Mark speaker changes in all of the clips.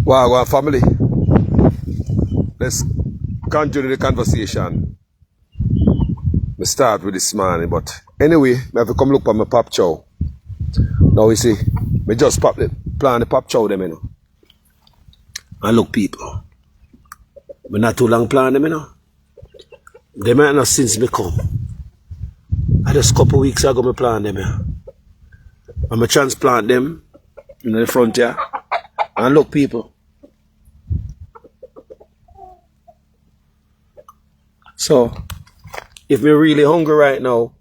Speaker 1: Wagwan Family, let's continue the conversation. We start with this morning, but anyway, I have to come look for my pop chow. Now you see, we just plan the pop chow them, you know. And look people, we not too long plan them, you know. They might not since me come. I just couple weeks ago me plan them, yeah. And I transplant them in the front here. And look people. So, if me really hungry right now,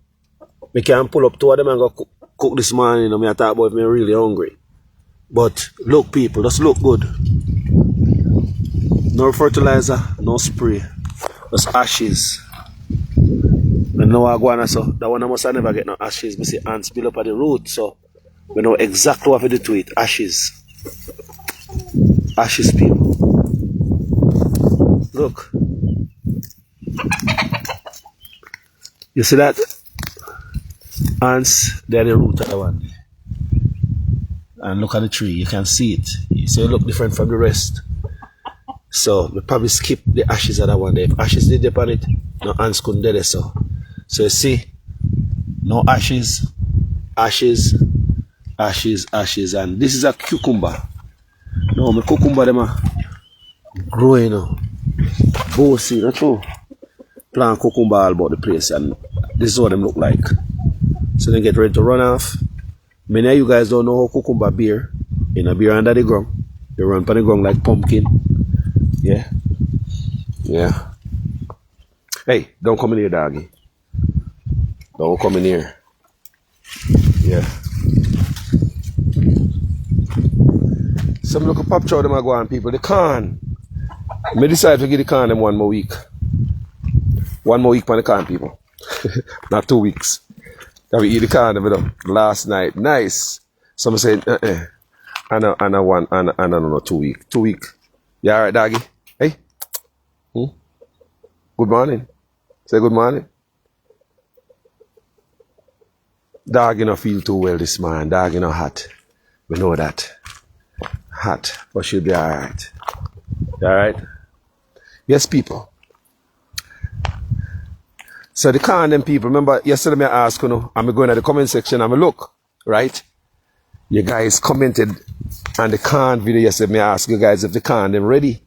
Speaker 1: me can pull up two of them and go cook this morning. You know, me I talk about if me really hungry. But look people, just look good. No fertilizer, no spray. Just ashes. And now I go on so that one I must never get no ashes. Me see ants build up at the root, so we know exactly what to do to it. Ashes. Ashes people. Look. You see that? Ants, they're the root of the one. And look at the tree, you can see it. You see it look different from the rest. So we probably skip the ashes of that one there. If ashes did dip on it, no ants couldn't do it so. So you see, no ashes, ashes, ashes, ashes, and this is a cucumber. No, my cucumber them are growing now. Bossy, not true. Plant cucumber all about the place, and this is what them look like. So they get ready to run off. Many of you guys don't know how cucumber beer. In a beer under the ground. They run on the ground like pumpkin. Yeah. Yeah. Hey, don't come in here, doggy. Don't come in here. Yeah. Some look at pop chow them are going people. The corn. I decide to give the corn them 1 more week. 1 more week for the corn people. Not 2 weeks. That we eat the corn them last night. Nice. Some say I don't know 2 weeks. 2 weeks. You alright, doggy? Hey? Good morning. Say good morning. Dog you know feel too well this morning. Dog you know hot. We know that. Hot. But she'll be alright. Alright? Yes, people. So the corn them people, remember yesterday I asked, you know, I'm going to the comment section and I look, right? You guys commented on the corn video yesterday. I asked you guys if the corn them ready.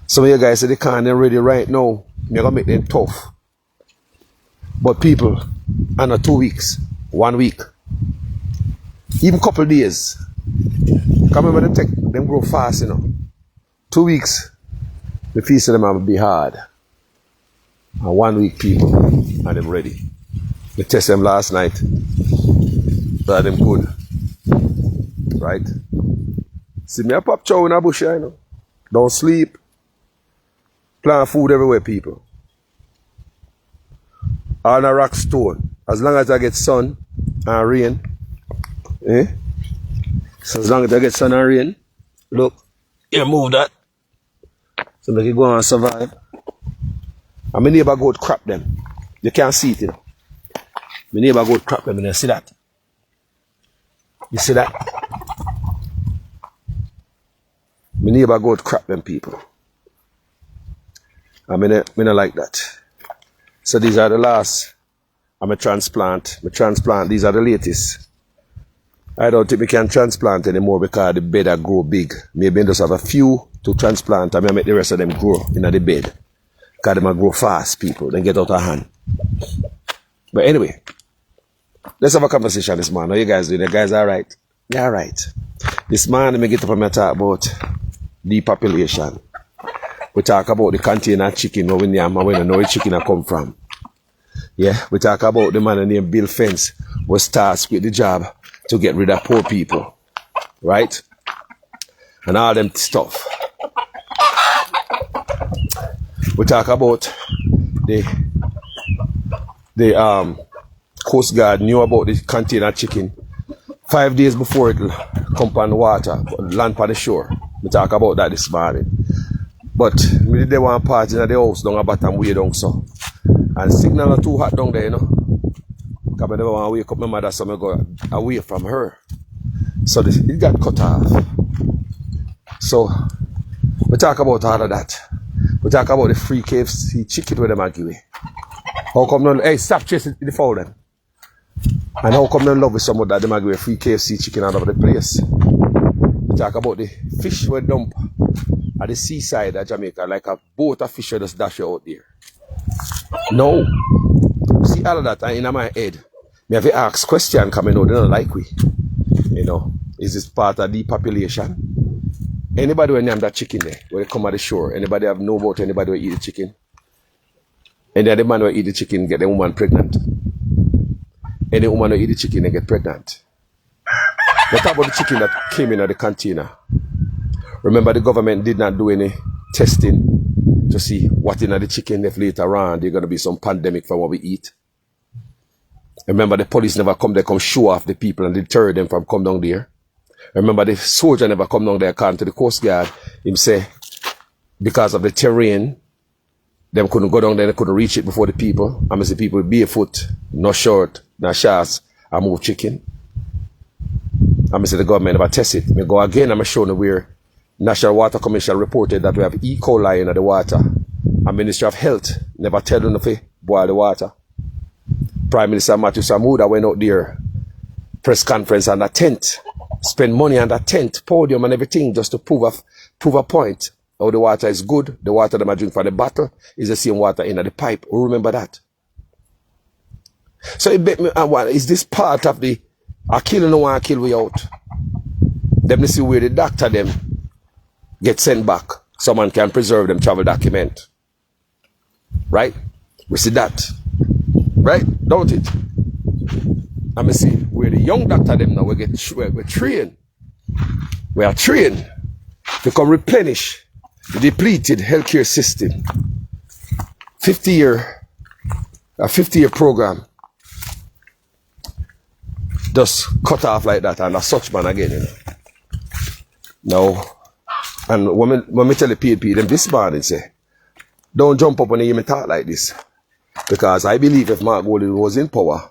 Speaker 1: Some of you guys said the corn them ready right now. You're going to make them tough. But people, under 2 weeks, 1 week, even couple days. Come remember them grow fast, you know. 2 weeks, the feast of them will be hard. And 1 week people, and them ready. We test them last night. But them good. Right? See me a pop chow in a bush, you know. Don't sleep. Plant food everywhere, people. On a rock stone. As long as I get sun and rain. So as long as I get sun and rain, look, you move that. So make it go and survive. And my neighbor goat crap them. You can't see it, you know. My neighbor goat crap them, you see that? You see that? My neighbor goat crap them people. I mean, I like that. So these are the last. I'm a transplant. These are the latest. I don't think we can transplant anymore because the bed are grow big. Maybe just have a few to transplant and I make the rest of them grow in the bed. Because they might grow fast, people. Then get out of hand. But anyway, let's have a conversation this morning. How you guys doing? You guys all right? Yeah, all right. This morning, I get up and I talk about depopulation. We talk about the container chicken, where we know where chicken come from. Yeah, we talk about the man named Bill Fence was tasked with the job to get rid of poor people. Right? And all them stuff. We talk about the Coast Guard knew about the container chicken 5 days before it come on the water, land on the shore. We talk about that this morning. But we did one party in the house down a bottom way down so. And signal are too hot down there, you know. Because I never want to wake up my mother, so I go away from her. So it got cut off. So We talk about all of that. We talk about the free KFC chicken with them are give. How come none? Hey, stop chasing the foul then. And how come none love with someone that they might give a free KFC chicken out of the place? We talk about the fish we dump at the seaside of Jamaica, like a boat of fish just dash you out there. No. See all of that and in my head. Me have to ask question because I know they don't like we. You know, is this part of depopulation? Anybody will name that chicken there when they come at the shore? Anybody have know about anybody will eat the chicken? And then the man will eat the chicken get the woman pregnant. And the woman will eat the chicken and get pregnant. Let's talk about the chicken that came in at the container. Remember the government did not do any testing to see what in the chicken if later on there's going to be some pandemic from what we eat. Remember the police never come there, come show off the people and deter them from come down there. Remember the soldier never come down there, come to the Coast Guard. Him say, because of the terrain, them couldn't go down there, they couldn't reach it before the people. I mean, the people barefoot, no short, no shorts, and move chicken. I mean, the government never test it. Me go again, I'm showing where National Water Commission reported that we have E. coli in the water. And Ministry of Health never tell them to boil the water. Prime Minister Matthew Samuda went out there, press conference on a tent, spend money on that tent, podium and everything just to prove a point. Oh, the water is good. The water that I drink from the bottle is the same water in the pipe. Who remember that? So it bet me, is this part of the I kill no one kill we out? Them to see where the doctor them get sent back. Someone can preserve them travel document. Right? We see that. Right? Don't it? I'm going to see where the young doctor them now we're trained. We are trained to come replenish the depleted healthcare system. 50-year program just cut off like that and a such man again, you know. No. And when me tell the PNP, them this morning say, don't jump up when you hear me talk like this. Because I believe if Mark Golding was in power,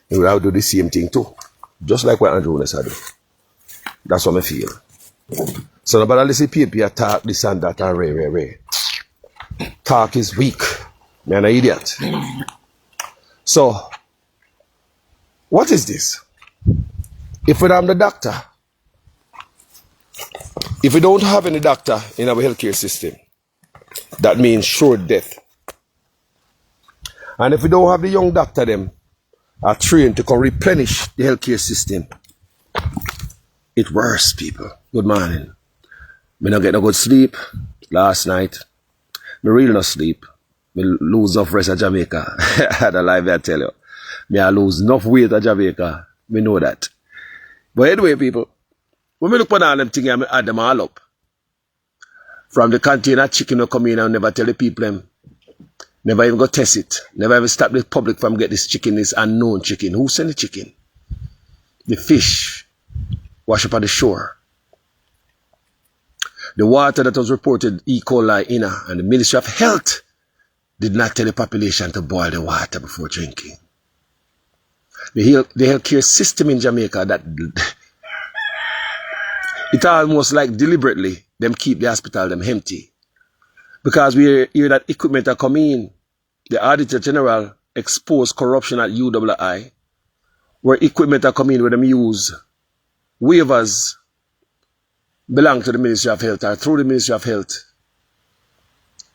Speaker 1: he would have do the same thing too. Just like what Andrew Nessa do. That's what I feel. So nobody listen PNP talk this and that and ray. Talk is weak. Man, an idiot. So, what is this? If we don't have the doctor, if we don't have any doctor in our healthcare system, that means sure death. And if we don't have the young doctor them are trained to come replenish the healthcare system, it worse, people. Good morning. Me not get no good sleep last night. Me really not sleep. Me lose enough rest at Jamaica. The live I tell you. Me I lose enough weight at Jamaica. Me know that. But anyway, people, when me look at all them things, I add them all up. From the container chicken will come in and never tell the people them. Never even go test it. Never even stop the public from get this chicken, this unknown chicken. Who sent the chicken? The fish wash up on the shore. The water that was reported E. coli in her, and the Ministry of Health did not tell the population to boil the water before drinking. The healthcare system in Jamaica, that it almost like deliberately them keep the hospital them empty. Because we hear that equipment are coming in. The Auditor General exposed corruption at UII, where equipment are coming in where them use waivers belong to the Ministry of Health or through the Ministry of Health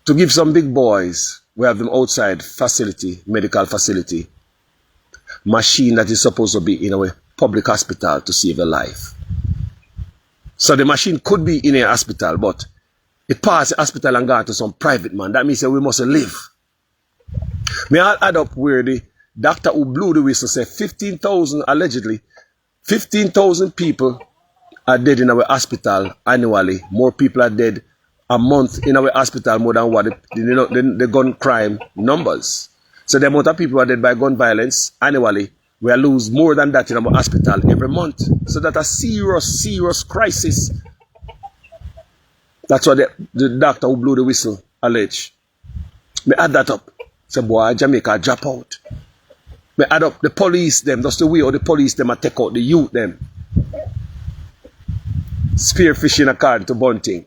Speaker 1: to give some big boys, we have them outside facility, medical facility, machine that is supposed to be in a public hospital to save a life. So the machine could be in a hospital, but it passed the hospital and gone to some private man. That means that we must live. May I add up where the doctor who blew the whistle said 15,000, allegedly, 15,000 people are dead in our hospital annually. More people are dead a month in our hospital more than what the gun crime numbers. So the amount of people who are dead by gun violence annually, we lose more than that in our hospital every month. So that's a serious, serious crisis. That's what the doctor who blew the whistle alleged. Me add that up. Say, boy, Jamaica drop out. Me add up the police them. That's the way how the police them take out the youth them. Spearfishing according to Bunting.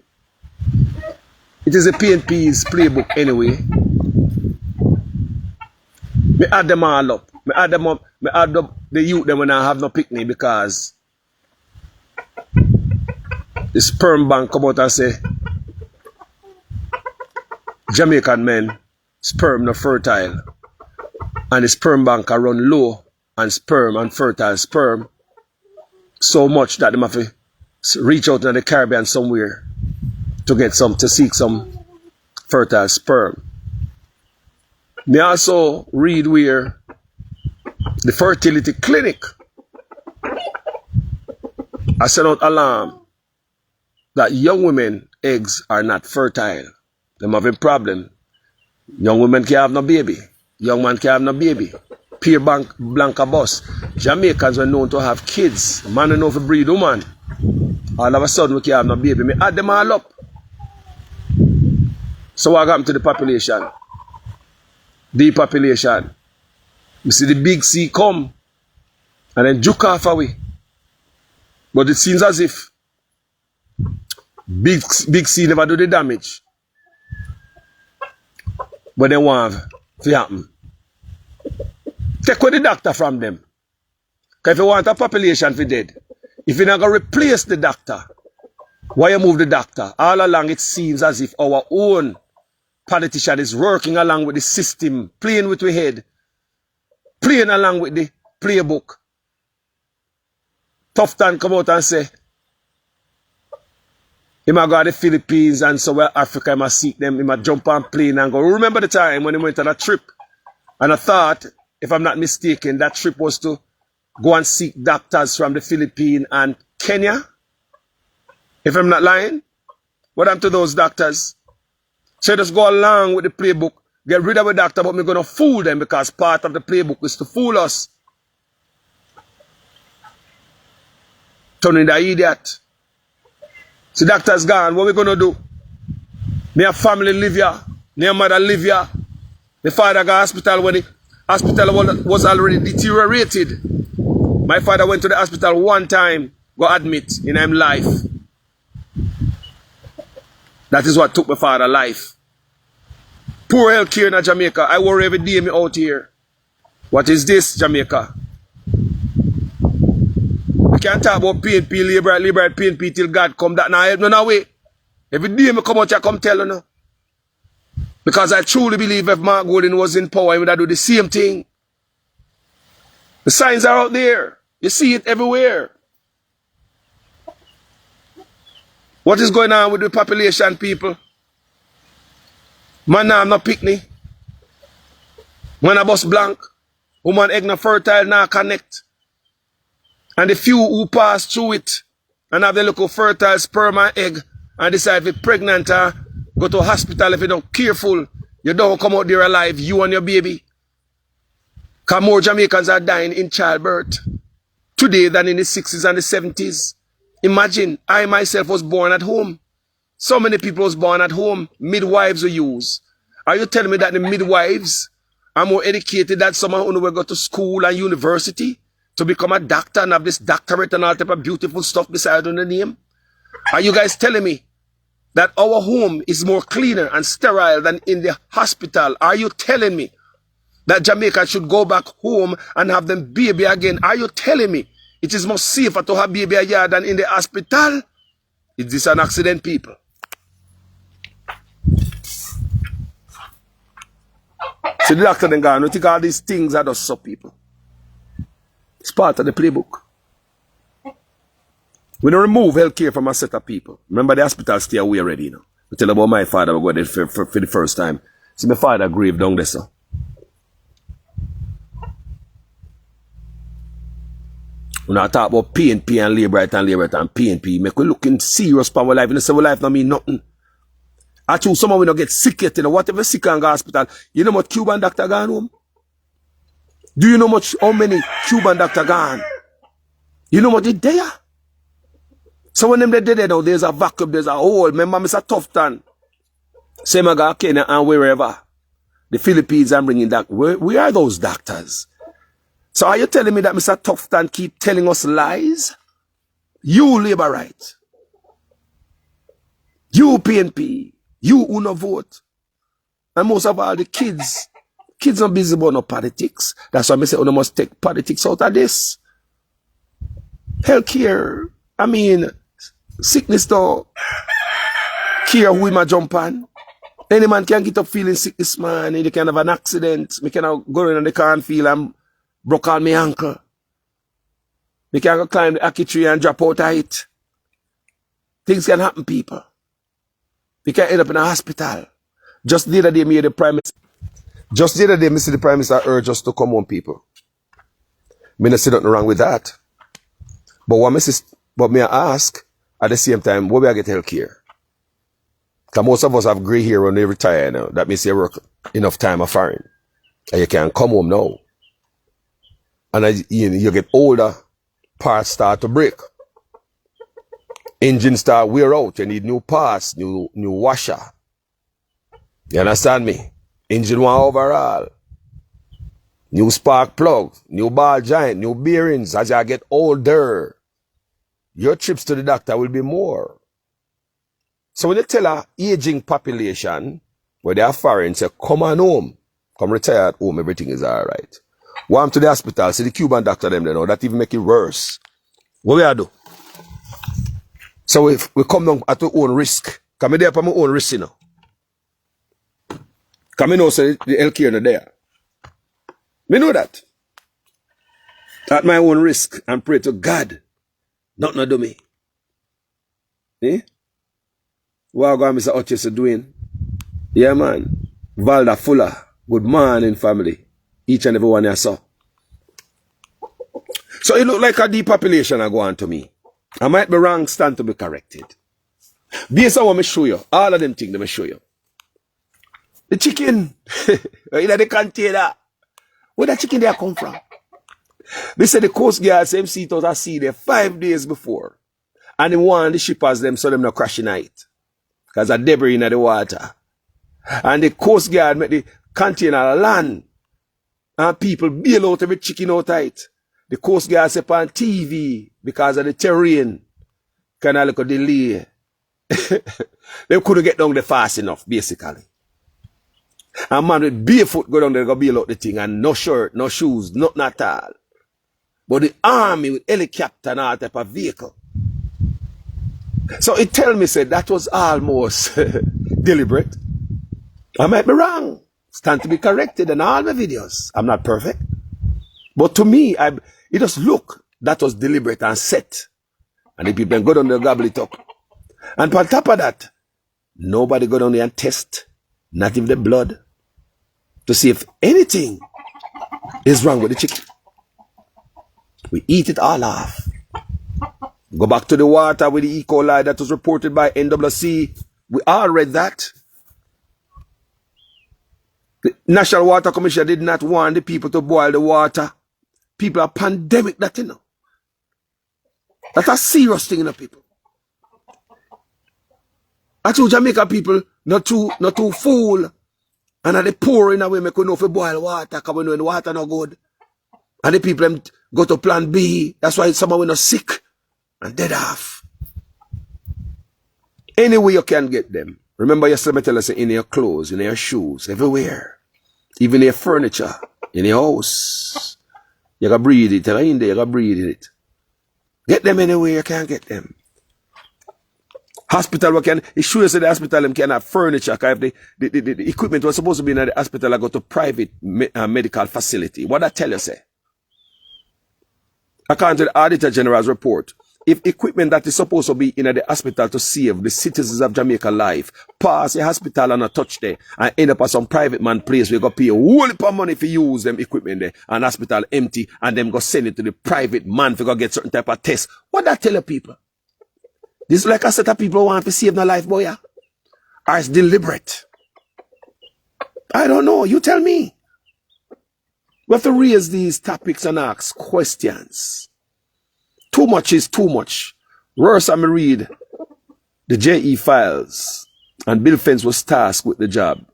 Speaker 1: It is a PNP's playbook anyway. Me add them all up. Me add them up. Me add up the youth them when I have no picnic because the sperm bank come out and say Jamaican men sperm not fertile. And the sperm bank are run low and sperm and fertile sperm so much that they have to reach out in the Caribbean somewhere to get some, to seek some fertile sperm. Me also read where the fertility clinic I sent out alarm that young women eggs are not fertile. Them having problem. Young women can't have no baby. Young man can't have no baby. Pierre Blanca bus. Jamaicans were known to have kids. Man enough to breed woman. All of a sudden we can't have no baby. Me add them all up. So what happened to the population? Depopulation. You see the big sea come and then juke off away. But it seems as if big sea never do the damage. But they want to happen. Take away the doctor from them. Because if you want a population for dead, if you're not going to replace the doctor, why you move the doctor? All along it seems as if our own politician is working along with the system, playing with the head, playing along with the playbook. Tufton come out and say, he might go to the Philippines and so where Africa, he might seek them, he might jump on plane and go. Remember the time when he went on a trip? And I thought, if I'm not mistaken, that trip was to go and seek doctors from the Philippines and Kenya. If I'm not lying, what happened to those doctors? So just go along with the playbook, get rid of the doctor, but we're going to fool them because part of the playbook is to fool us. Turning the idiot. So doctor's gone, what we going to do? My family live here, my mother live here. My father got hospital when the hospital was already deteriorated. My father went to the hospital one time, got admit in his life. That is what took my father's life. Poor health care in Jamaica. I worry every day me out here. What is this, Jamaica? We can't talk about PNP, liberal PNP till God come. That now help no way. Every day me come out here come tell you no. Because I truly believe if Mark Golden was in power, he would have do the same thing. The signs are out there. You see it everywhere. What is going on with the population, people? Man now not pickney. Man a bus blank. Woman egg not fertile, now connect. And the few who pass through it and have the little fertile sperm and egg and decide if you're pregnant or go to a hospital if you're not careful, you don't come out there alive, you and your baby. Because more Jamaicans are dying in childbirth today than in the 60s and the 70s. Imagine, I myself was born at home. So many people was born at home. Midwives we use. Are you telling me that the midwives are more educated than someone who will go to school and university to become a doctor and have this doctorate and all type of beautiful stuff beside on the name? Are you guys telling me that our home is more cleaner and sterile than in the hospital? Are you telling me that Jamaica should go back home and have them baby again? Are you telling me it is more safer to have baby a year than in the hospital? Is this an accident, people? So the doctor then gone, you think all these things are just so people. It's part of the playbook. We don't remove healthcare from a set of people. Remember the hospital stay away already, you know. We tell about my father, we go there for the first time. See my father grave down there, so. When I talk about PNP and labor right and PNP, make we looking serious for our life. You know, say our life don't mean nothing. I choose someone we don't get sick yet, you know, whatever sick and go hospital. You know what Cuban doctor gone home? Do you know how many Cuban doctor gone? You know what they there? So when them they there now, there's a vacuum, there's a hole. Remember, Mr. Tufton. Same I got Kenya and wherever. The Philippines, I'm bringing that. Where are those doctors? So are you telling me that Mr. Tufton keep telling us lies? You labor right. You PNP. You who no vote. And most of all the kids are busy about no politics. That's why I say, you must take politics out of this. Healthcare, I mean, sickness though, care who him jump on. Any man can get up feeling sickness, man. He can have an accident. Me can go in the car and feel I'm broke on my ankle. Me can go climb the ackee tree and drop out of it. Things can happen, people. We can end up in a hospital. Just the other day, me the Prime Minister. Just the other day, me see the Prime Minister urge us to come home, people. Me not see nothing wrong with that. But me ask, at the same time, where we I get health care? Because most of us have gray hair when they retire now. That means you work enough time of foreign. And you can come home now. And as you get older, parts start to break. Engines start wear out. You need new parts, new washer. You understand me? Engine one overall. New spark plug, new ball joint, new bearings. As you get older, your trips to the doctor will be more. So when you tell a aging population, where they are foreign, say, come on home, come retire at home, everything is all right. Walk to the hospital, see the Cuban doctor them, they know, that even make it worse. What we are do? So if we come down at our own risk, come there for my own risk, you know. Come in also the healthcare not there. Me know that. At my own risk and pray to God, not do me. Eh? Wagwan Mr. Hutchins doing? Yeah, man. Valda Fuller. Good morning, family. Each and every one I saw. So it look like a depopulation are going to me. I might be wrong, stand to be corrected. Based on what I show you, all of them things I show you. The chicken, in the container. Where that chicken there come from? They said the Coast Guard same seat out at sea there 5 days before. And they warned the shippers them so them not crashing night. Because of debris in the water. And the Coast Guard make the container land. And people bail out every chicken out of it. The Coast Guard say on TV because of the terrain. Kind of like a delay. They couldn't get down there fast enough, basically. And man with barefoot go down there go bail out the thing and no shirt, no shoes, nothing at all. But the army with helicopter and all type of vehicle. So it tell me said that was almost deliberate. I might be wrong. Stand to be corrected in all my videos. I'm not perfect. But to me, it just look that was deliberate and set. And the people go down there gobble it up. And on top of that, nobody go down there and test, not even the blood, to see if anything is wrong with the chicken. We eat it all off. Go back to the water with the E. coli that was reported by NWC. We all read that. The National Water Commission did not want the people to boil the water. People are pandemic that, you know. That's a serious thing, you know, people. I told Jamaica people not too fool. And they pour in a way make we know if we boil water, because we know the water not good. And the people them go to plan B. That's why some of them are sick and dead off. Any way you can get them. Remember yesterday I tell us in your clothes, in your shoes, everywhere. Even in your furniture, in your house. You can breathe it. In there, you can breathe it. Get them anywhere you can get them. Hospital, it sure say the hospital them can have furniture, because if the equipment was supposed to be in the hospital, I go to private medical facility. What I tell you say? According to the Auditor General's report, if equipment that is supposed to be in the hospital to save the citizens of Jamaica life, pass the hospital and a touch there, and end up at some private man place where you go pay a whole heap of money for use them equipment there, and hospital empty, and them go send it to the private man for go get certain type of test. What that tell you people? This is like a set of people who want to save their life, boy, yeah? Or it's deliberate? I don't know. You tell me. We have to raise these topics and ask questions. Too much is too much. Worse, I read the JE files, and Bill Fence was tasked with the job.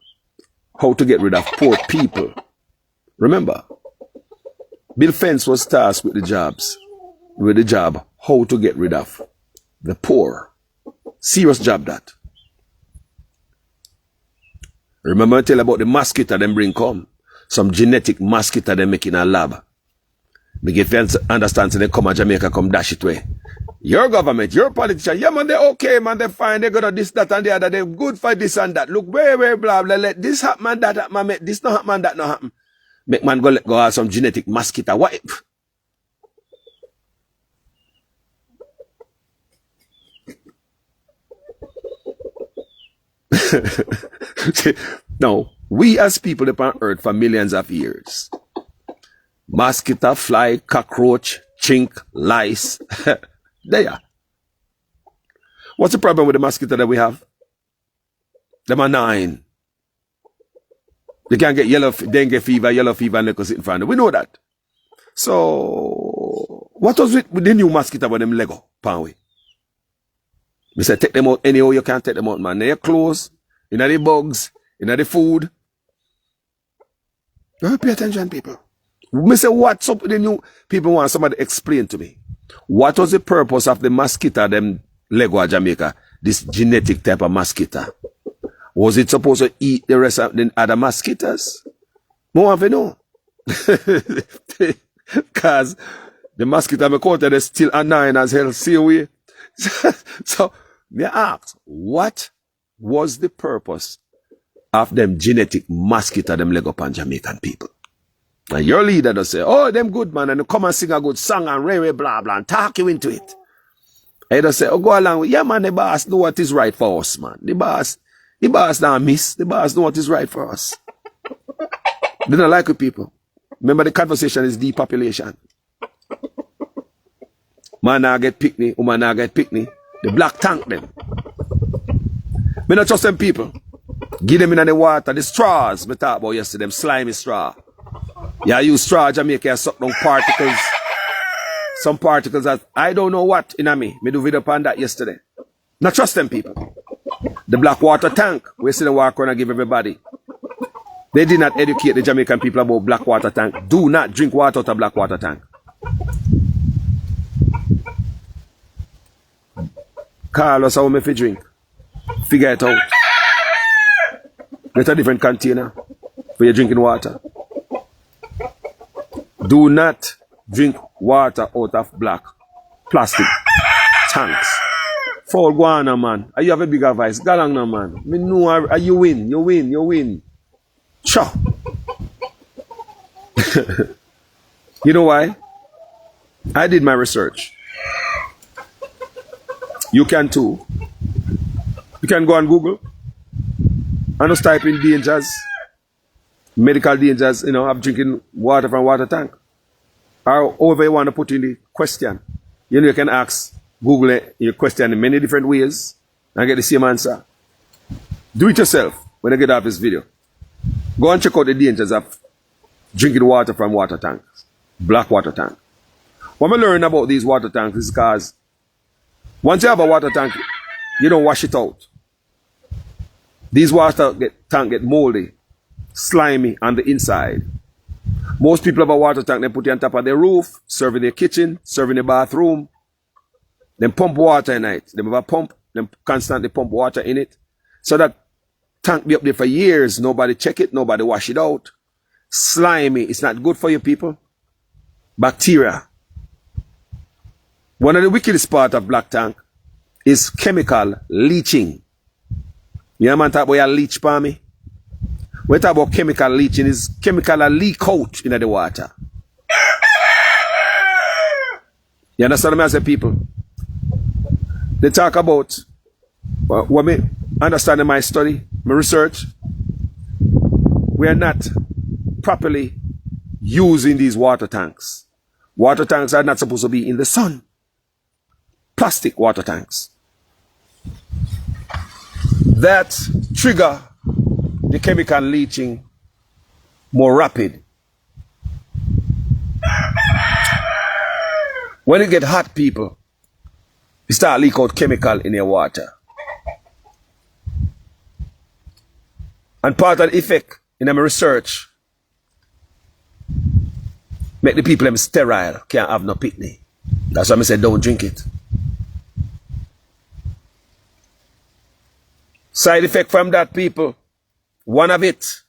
Speaker 1: How to get rid of poor people. Remember, Bill Fence was tasked with the job, how to get rid of the poor. Serious job that. Remember I tell you about the mosquito them bring come. Some genetic mosquito them make in a lab. Because if you understand, so they come to Jamaica, come dash it way. Your government, your politician, yeah man, they're okay, man, they're fine, they're gonna this, that, and the other, they're good for this and that. Look, very blah, blah, let this happen, man, that happen, make this not happen, man, that not happen. Make man go have some genetic mosquito. What? No, we as people upon earth for millions of years. Mosquito, fly, cockroach, chink, lice. There. What's the problem with the mosquito that we have? Them are 9. They can get dengue fever, yellow fever, and they can sit in front of them. We know that. So, what was with the new mosquito with them Lego, Panwe? We said, take them out anyhow, you can't take them out, man. In your clothes, in the bugs, in the food. Don't pay attention, people. We say, what's up with the new? People want somebody to explain to me. What was the purpose of the mosquito, them Lego of Jamaica? This genetic type of mosquito. Was it supposed to eat the rest of the other mosquitoes? More of you know. Because the mosquito me quoted is still annoying as hell. See we. So, me ask, what was the purpose of them genetic mosquito, them Lego pan Jamaican people? And your leader does say, oh, them good man, and they come and sing a good song and railway blah blah and talk you into it. And they say, oh, go along with, yeah man, the boss know what is right for us, man. The boss not miss. The boss know what is right for us. They don't like it, people. Remember the conversation is depopulation. Man now get pickney, woman now get pickney. The black tank them. Me not trust them people. Give them in the water, the straws me talked about yesterday, them slimy straw. Yeah, use straw Jamaica suck down particles. Some particles that I don't know what in me. Me do video upon that yesterday. Not trust them people. The black water tank, we see them walk around and give everybody. They did not educate the Jamaican people about black water tank. Do not drink water out of black water tank. Call us how me fi drink. Figure it out. Get a different container for your drinking water. Do not drink water out of black plastic tanks. For Guana, man. You have a bigger voice. Go along now, man. Me know you win. You win. You win. Sure. You know why? I did my research. You can too. You can go on Google and just type in dangers, medical dangers, of drinking water from water tank. Or however you want to put in the question. You can ask Google your question in many different ways and get the same answer. Do it yourself when you get off this video. Go and check out the dangers of drinking water from water tanks, black water tank. What I learned about these water tanks is because once you have a water tank, you don't wash it out. These water tank get moldy, slimy on the inside. Most people have a water tank, they put it on top of their roof, serve in their kitchen, serve in their bathroom. Then pump water in it. They have a pump, then constantly pump water in it. So that tank be up there for years. Nobody check it, nobody wash it out. Slimy, it's not good for you people. Bacteria. One of the wickedest part of black tank is chemical leaching. You know man talk about your leach for me? When we talk about chemical leaching, is chemical leak out in the water. You understand what I say, people? They talk about what me understand in my study, my research. We are not properly using these water tanks. Water tanks are not supposed to be in the sun. Plastic water tanks. That trigger the chemical leaching more rapid. When it get hot, people, you start leak out chemical in your water. And part of the effect in my research make the people them sterile, can't have no pickney. That's why I said don't drink it. Side effect from that, people, one of it.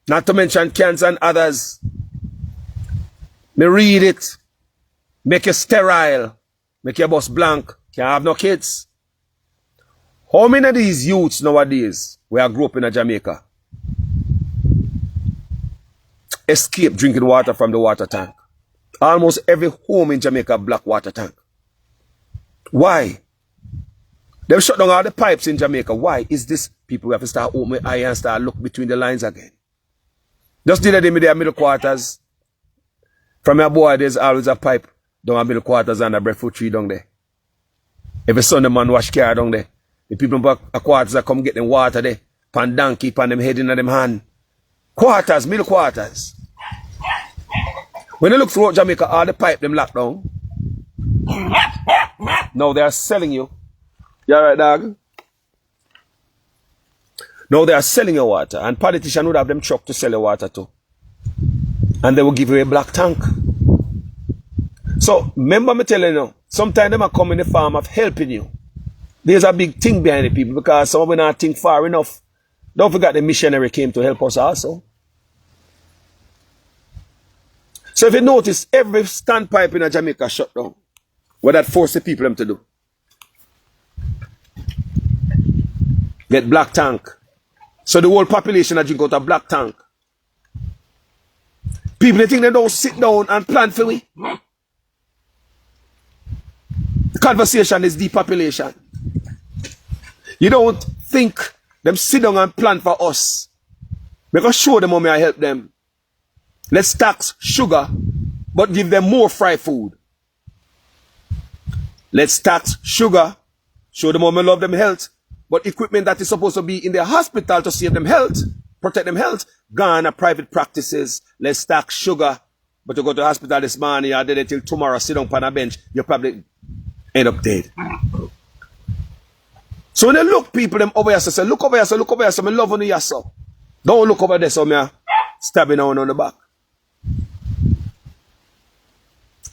Speaker 1: Not to mention cancer and others. Me read it. Make you sterile. Make your bus blank. Can't have no kids. How many of these youths nowadays, where I grew up in Jamaica, escape drinking water from the water tank? Almost every home in Jamaica black water tank. Why? They've shut down all the pipes in Jamaica. Why is this? People have to start opening eye and start look between the lines again. Just did it in their middle quarters. From your boy, there's always a pipe down the middle quarters and a breadfruit tree down there. Every Sunday man wash car down there. The people back a quarters that come get them water there. Pan donkey, pan them head in them hand. Quarters, middle quarters. When you look throughout Jamaica, all the pipe them locked down. Now they are selling you. You alright, dog? Now they are selling your water. And politicians would have them truck to sell your water too. And they will give you a black tank. So, remember me telling you, sometimes they might come in the form of helping you. There's a big thing behind the people because some of them not think far enough. Don't forget the missionary came to help us also. So if you notice, every standpipe in Jamaica shut down. What that forced the people them to do? Get black tank. So the whole population are drink out a black tank. People they think they don't sit down and plan for we. The conversation is depopulation. You don't think them sit down and plan for us. Because show them how may I help them. Let's tax sugar, but give them more fried food. Let's tax sugar, show them how I love them health, but equipment that is supposed to be in their hospital to save them health, protect them health, gone at private practices. Let's tax sugar, but you go to the hospital this morning, you're dead until tomorrow, sit down on a bench, you probably end up dead. So when you look people them over here, say, look over here, so look over here, so I love on you, so. Don't look over there, so me stabbing on the back.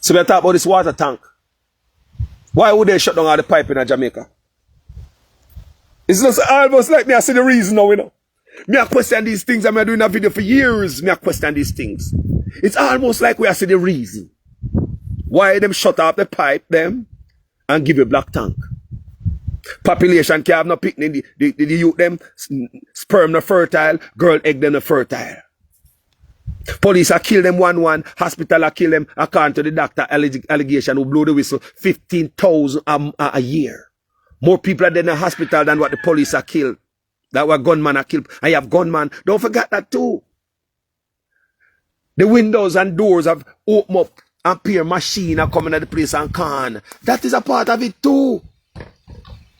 Speaker 1: So we talk about this water tank. Why would they shut down all the pipe in Jamaica? It's just almost like me, I see the reason now, you know. Me I question these things, I'm doing a video for years, me I question these things. It's almost like we are see the reason. Why them shut off the pipe, them, and give a black tank. Population can't have no picnic, the youth them, sperm no fertile, girl egg them no fertile. Police are kill them 1-1, hospital are kill them, according to the doctor allegation who blow the whistle, 15,000 a year. More people are dead in the hospital than what the police are killed. That what gunman are killed. I have gunman. Don't forget that too. The windows and doors have opened up and peer machine are coming at the place and can. That is a part of it too.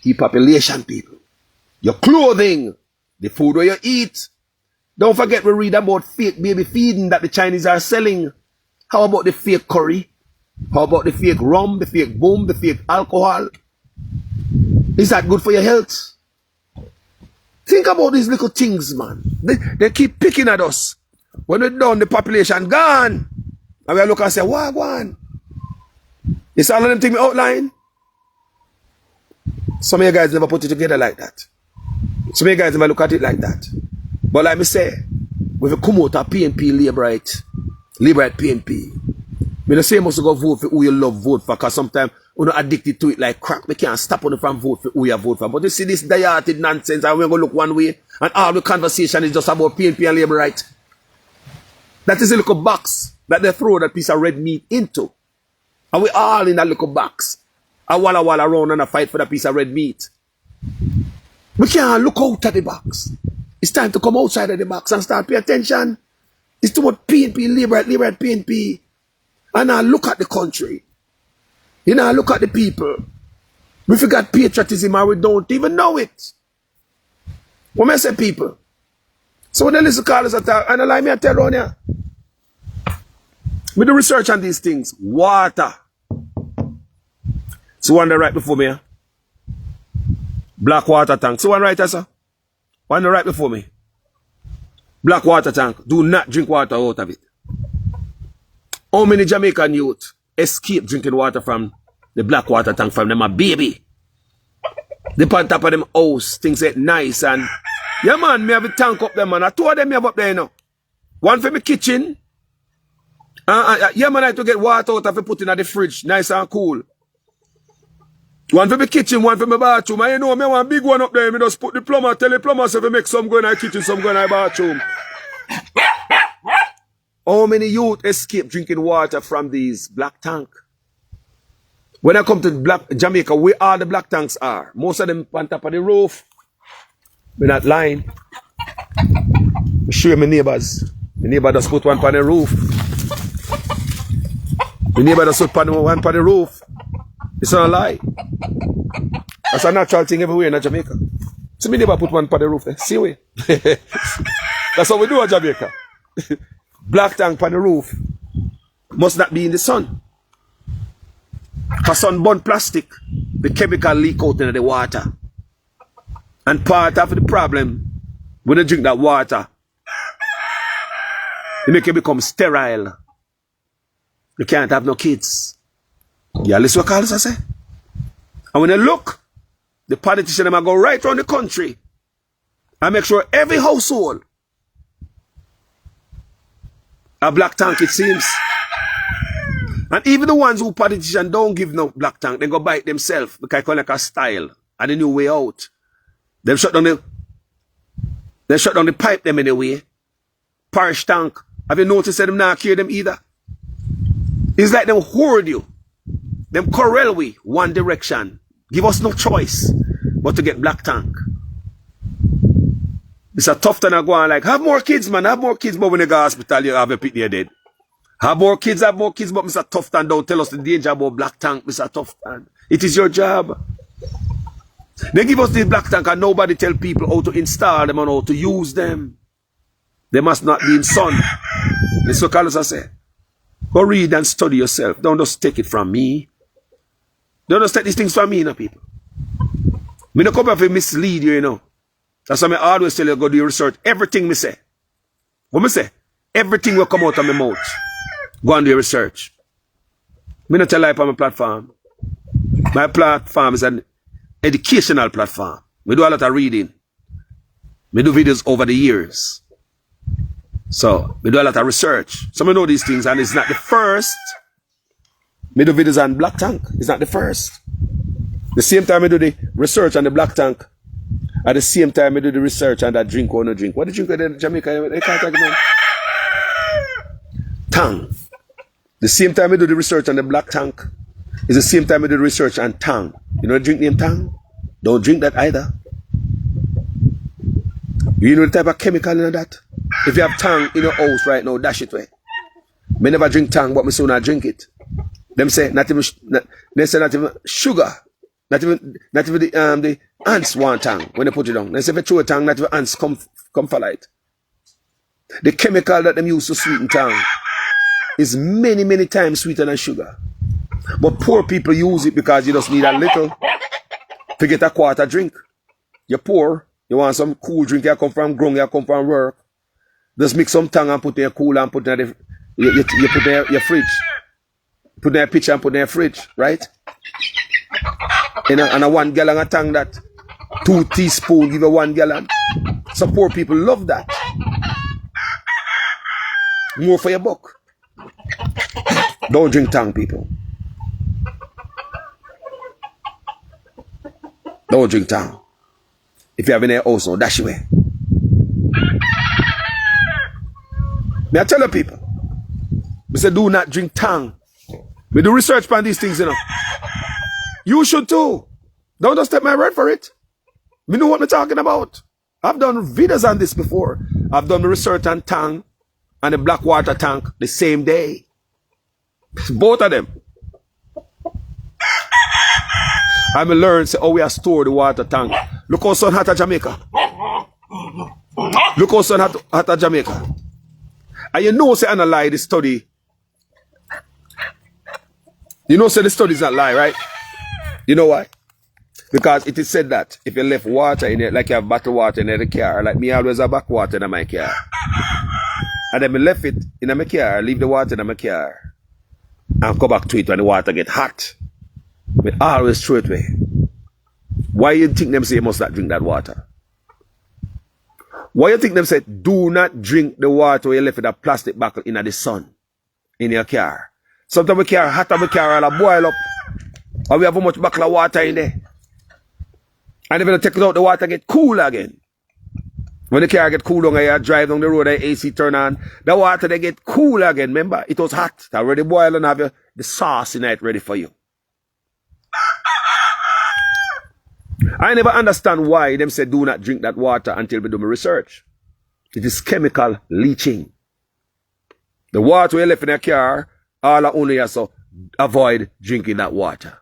Speaker 1: The population people. Your clothing. The food where you eat. Don't forget we read about fake baby feeding that the Chinese are selling. How about the fake curry? How about the fake rum, the fake boom, the fake alcohol? Is that good for your health? Think about these little things, man. They keep picking at us. When we're done, the population gone. And we look and say, Wagwan. It's all of them things we outline. Some of you guys never put it together like that. Some of you guys never look at it like that. But like me say, we have come out of PNP Labourite PNP. Me the same must go vote for who you love vote for, because sometimes we're not addicted to it like crack. We can't stop on from vote for who you vote for. But you see this diarted nonsense and we're going to look one way and all the conversation is just about PNP and Labourite. That is a little box that they throw that piece of red meat into. And we all in that little box. A walla around and a fight for that piece of red meat. We can't look out of the box. It's time to come outside of the box and start pay attention. It's too much PNP, Labourite, PNP. And now look at the country. You know, look at the people. We forgot patriotism and we don't even know it. When I say people. So when they listen to callers attack, and allow me to tell on you. We do research on these things. Water. So one right before me. Black water tank. So one right, sir. One right before me. Black water tank. Do not drink water out of it. How many Jamaican youth escape drinking water from the black water tank from them a baby? They put on top of them house, things that nice and Yeah, man, me have a tank up there, man. I two of them me have up there, you know. One for my kitchen. Yeah, man, I have to get water out of it, put in the fridge, nice and cool. One for my kitchen, one for my bathroom. And you know, me want a big one up there. Me just put the plumber, tell the plumber so we make some go in the kitchen, some go in the bathroom. How many youth escape drinking water from these black tank? When I come to Jamaica, where all the black tanks are, most of them on top of the roof. We're not lying. I show you my neighbors. My neighbor just put one on the roof. My neighbor just put one on the roof. It's not a lie. That's a natural thing everywhere in Jamaica. So my neighbor put one on the roof there. See we? That's what we do in Jamaica. Black tank on the roof must not be in the sun. Because sun-burnt plastic, the chemical leak out into the water. And part of the problem, when you drink that water, it make you become sterile. You can't have no kids. Yeah, listen what Carlos say. And when you look, the politicians are go right around the country and make sure every household a black tank, it seems. And even the ones who politicians don't give no black tank, they go buy it themselves because it's like a style and a new way out. They shut down the pipe them anyway. Parish tank. Have you noticed that them not care them either? It's like them hoard you. Them corral we one direction. Give us no choice but to get black tank. It's a tough thing to go on like, have more kids, man, have more kids, but when you go to hospital, you have a pickney dead. Have more kids, but Mr. Tufton, don't tell us the danger about black tank, Mr. Tufton. It is your job. They give us the black tank and nobody tell people how to install them and how to use them. They must not be in sun. This is what Carlos say. Go read and study yourself. Don't just take it from me. Don't just take these things from me, you know, people. Me no come here to mislead you, you know. That's why I always tell you, go do your research. Everything me say. What me say? Everything will come out of my mouth. Go and do your research. Me not tell lie on my platform. My platform is an educational platform. We do a lot of reading. We do videos over the years. So, we do a lot of research. So, I know these things, and it's not the first. We do videos on black tank. It's not the first. The same time I do the research on the black tank, at the same time I do the research on that drink or no drink. What did you drink in Jamaica? They can't talk about tang. The same time I do the research on the black tank is the same time I do the research on tang. You know the drink named tang? Don't drink that either. You know the type of chemical in that? If you have tang in your house right now, dash it away. Me never drink tang, but me soon I drink it. Them say not even sugar. Not even the ants want tang when they put it on. They say if you throw a tang, not even ants come for light. The chemical that them use to sweeten tang is many, many times sweeter than sugar. But poor people use it because you just need a little to get a quarter drink. You're poor, you want some cool drink, you come from grung, you come from work. Just mix some tang and put in your cooler and put in you put in your fridge. Put in a pitcher and put in a fridge, right? And a 1 gallon of tang that 2 teaspoons give you 1 gallon. Some poor people love that. More for your buck. Don't drink tang, people. Don't drink tang. If you have in there also, dash away. May I tell you people? I say do not drink tang. We do research on these things, you know. You should too. Don't just take my word for it. We know what we're talking about. I've done videos on this before. I've done the research on tang and the black water tank the same day. Both of them. I learned how we are store the water tank. Look how sun hot at Jamaica. Look how sun hot at Jamaica. And you know say I don't lie, the study. You know say the study is not lie, right? You know why? Because it is said that if you left water in it, like you have bottled water in the car, like me always have back water in my car. And then I left it in my car, leave the water in my car, and come back to it when the water get hot. We always throw it away. Why you think them say you must not drink that water? Why you think them said, do not drink the water you left in a plastic bottle in the sun, in your car? Sometimes we car hot and we car all boil up. Or we have how much bottle of water in there. And if you take it out, the water get cool again. When the car get cool down and you drive down the road, the AC turn on, the water they get cool again. Remember, it was hot. It already boiled and have the sauce in it ready for you. I never understand why them say do not drink that water until we do my research. It is chemical leaching. The water you left in a car, all are only so avoid drinking that water.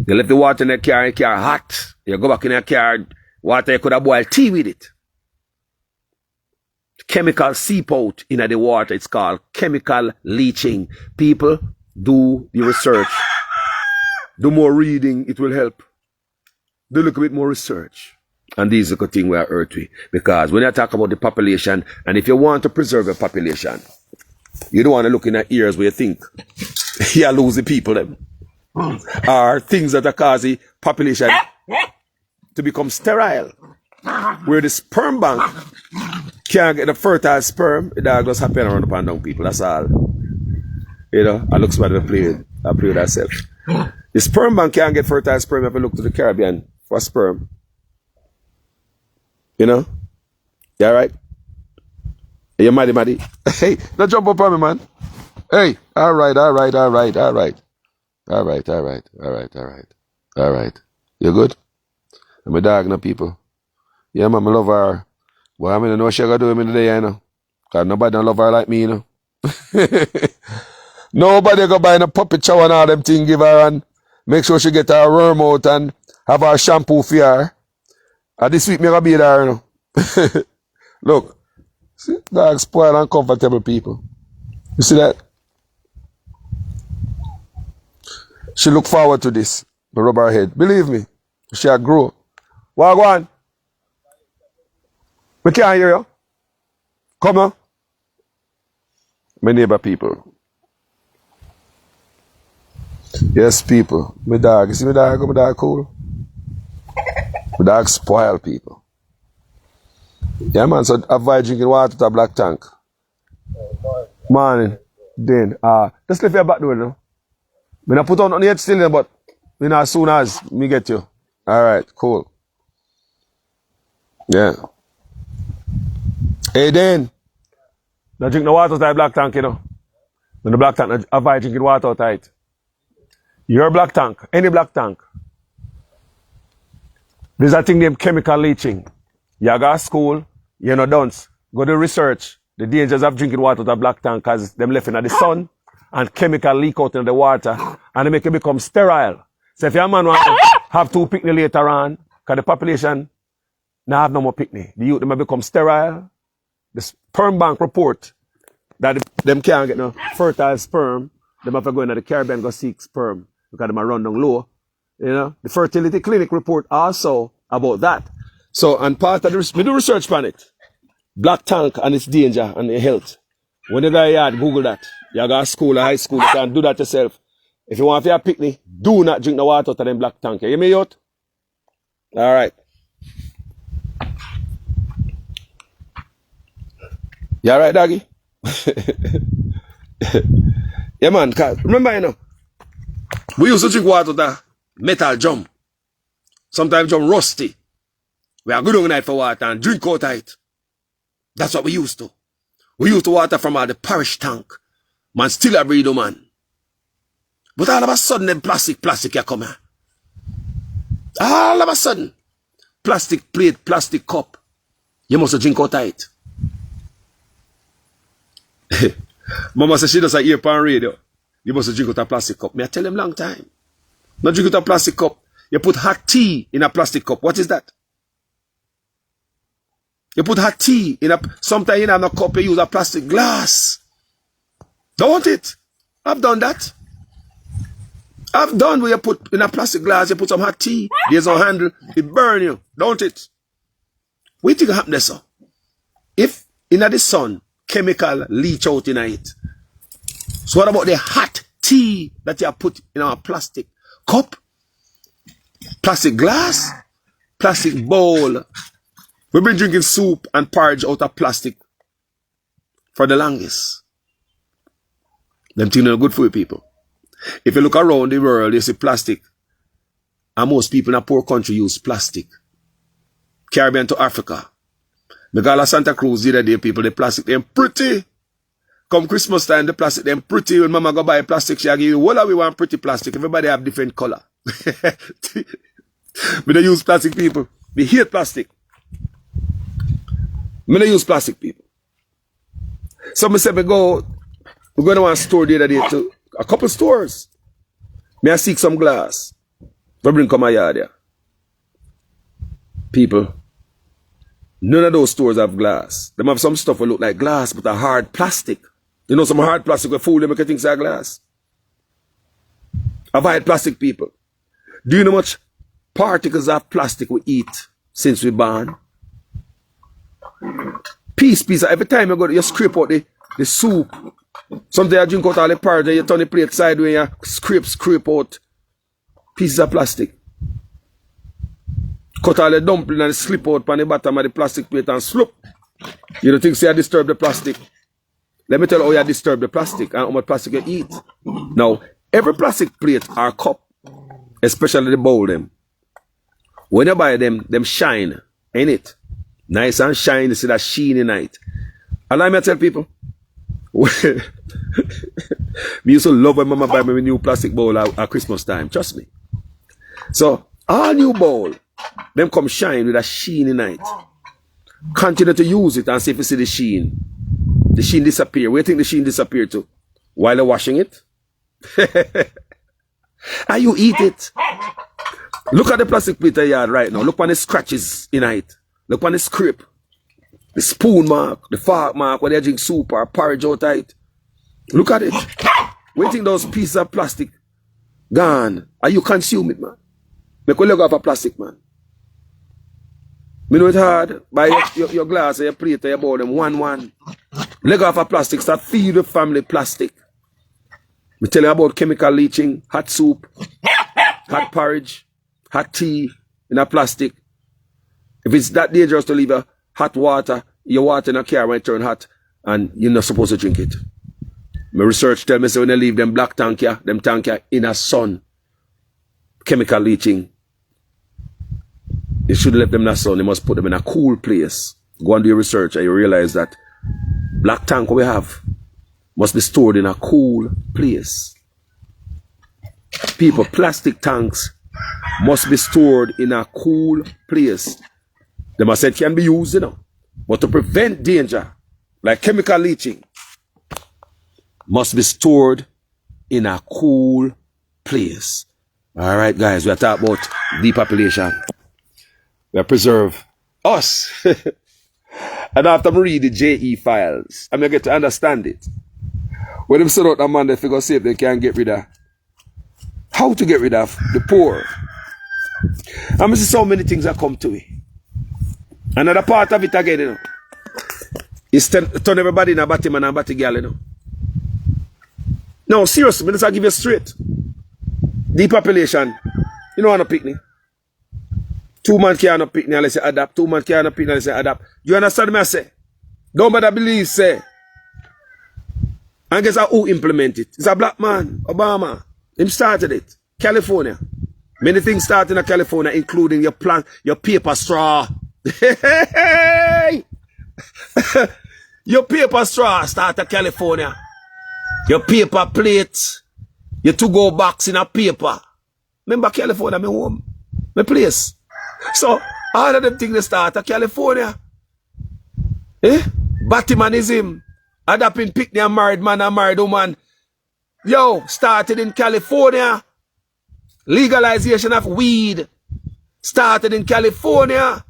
Speaker 1: You left the water in the car hot. You go back in the car, water you could have boiled tea with it. Chemical seep out in the water. It's called chemical leaching. People, do the research. Do more reading. It will help. Do a little bit more research. And these are the things we are earthly. Because when I talk about the population, and if you want to preserve a population, you don't want to look in the ears where you think you lose the people them. Or things that are causing population to become sterile. Where the sperm bank can't get the fertile sperm, the dog just happen around upon down people. That's all. You know, I look smart to play with myself. The sperm bank can't get fertile sperm if you look to the Caribbean for sperm. You know? You alright? You maddy. Hey, don't jump up on me, man. Hey, alright. You good? I'm a dog, no people. Yeah, man, I love her. Well, I mean, I know what she gonna do with me today, you know. Cause nobody don't love her like me, you know. Nobody go buy a puppet shower and all them things, give her and make sure she get her worm out and have her shampoo for her. And this week, me gonna be there, you know. Look, see, dog spoiled and comfortable people. You see that? She look forward to this. Me rub her head. Believe me, she'll grow. Wagwan. We can't hear you. Come on. My neighbor people. Yes, people. My dog. You see my dog? My dog cool? My dog spoil people. Yeah, man. So avoid drinking water to a black tank. Morning. Then. Just leave your back door, you know. Me not put on the head still, but you know, as soon as me get you. Alright, cool. Yeah. Hey, Dan. Don't drink no water out of black tank, you know. When the black tank, avoid drinking water out of it. Your black tank, any black tank. There's a thing named chemical leaching. You go to school, you know, don't. Go to research the dangers of drinking water out of black tank because them left in the sun and chemical leak out in the water and they make it become sterile. So if your man want to have 2 pickney later on, because the population now have no more pickney, the youth they may become sterile. The sperm bank report that them can't get no fertile sperm, them have to go into the Caribbean go seek sperm because them are run down low. You know, the fertility clinic report also about that. So, and part of the, we do research on it. Black tank and its danger and the health. When you go yard, Google that. You go to school or high school, you can do that yourself. If you want to have a picnic, do not drink the water out of them black tank. You hear me out? Alright. You alright, doggy? Yeah, man. Remember, you know, we used to drink water out of metal drum. Sometimes drum rusty. We are good on night for water and drink out of it. That's what we used to. We used to water from the parish tank. Man still a breed, man. But all of a sudden, them plastic you come here. All of a sudden, plastic plate, plastic cup. You must drink out of it. Mama says she does a ear pan radio. You must drink out a plastic cup. Me I tell them long time. Not drink out a plastic cup. You put hot tea in a plastic cup. What is that? You put hot tea in a, sometimes in a cup you use a plastic glass. Don't it? I've done that. I've done where you put in a plastic glass, you put some hot tea, there's no handle, it burn you. Don't it? What do you think happen there, sir? If in the sun, chemical leach out in it. So what about the hot tea that you put in a plastic cup, plastic glass, plastic bowl, We've been drinking soup and porridge out of plastic for the longest. Them things are good for you people. If you look around the world, you see plastic. And most people in a poor country use plastic. Caribbean to Africa. Because Santa Cruz the other day, people, the plastic, them pretty. Come Christmas time, the plastic, them pretty. When mama go buy plastic, she'll give you, what we want pretty plastic? Everybody have different color. We don't use plastic, people. We hate plastic. We don't use plastic, people. So I said, we're going to one store the other day, to a couple stores. May I seek some glass? We bring come my yard here. People, none of those stores have glass. They have some stuff that look like glass, but a hard plastic. You know, some hard plastic will fool them, make you think it's glass. Avoid plastic, people. Do you know how much particles of plastic we eat since we born? Piece. Every time you go, you scrape out the soup. Sometimes you drink out all the porridge, you turn the plate sideways, you scrape out pieces of plastic. Cut all the dumpling and slip out on the bottom of the plastic plate and slope. You don't think say you disturb the plastic? Let me tell you how you disturb the plastic and how much plastic you eat. Now, every plastic plate or cup, especially the bowl them, when you buy them shine, ain't it? Nice and shiny, see that sheen in it. Allow me to tell people, me used to love when mama buy me a new plastic bowl at Christmas time, trust me. So, all new bowl, them come shine with a sheen in it. Continue to use it and see if you see the sheen. The sheen disappear. Where do you think the sheen disappear to? While you're washing it? And you eat it. Look at the plastic plate yard right now. Look on the scratches in it. Look on the scrape. The spoon mark, the fork mark when they drink soup or porridge out of it. Look at it. Where do you think those pieces of plastic gone? Are you consume it, man? Make a leg off a plastic, man. Me know it's hard. Buy your glass or your plate or your bowl them one. Leg off a plastic. Start feed the family plastic. We tell you about chemical leaching, hot soup, hot porridge, hot tea in a plastic. If it's that dangerous to leave a hot water, your water in a car when it turn hot and you're not supposed to drink it. My research tell me so when they leave them black tank here, them tank here in a sun, chemical leaching. You should have left them in the sun. You must put them in a cool place. Go and do your research and you realize that black tank we have must be stored in a cool place. People, plastic tanks must be stored in a cool place. They must say it can be used, you know. But to prevent danger, like chemical leaching, must be stored in a cool place. All right, guys, we are talking about depopulation. We are preserve us. And after I read the JE files, I'm going to get to understand it. When they set out a man, they figure see if they can get rid of, how to get rid of the poor. And I see so many things that come to it. Another part of it again, you know, is turn everybody in a batty man and batty girl, you know. No, seriously, let's give you straight. Depopulation, you know, on a picnic. 2 months can't have picnic unless you adapt. 2 months can't have picnic unless you adapt. You understand me I say? Don't bother believe, say. And guess who implement it? It's a black man, Obama. Him started it. California. Many things start in California, including your plant, your paper straw. Your paper straw start in California. Your paper plates. Your to-go box in a paper. Remember California, my home, my place. So, all of them things they start in California. Batimanism. Adapting pickney and married man and married woman. Yo, started in California. Legalization of weed started in California.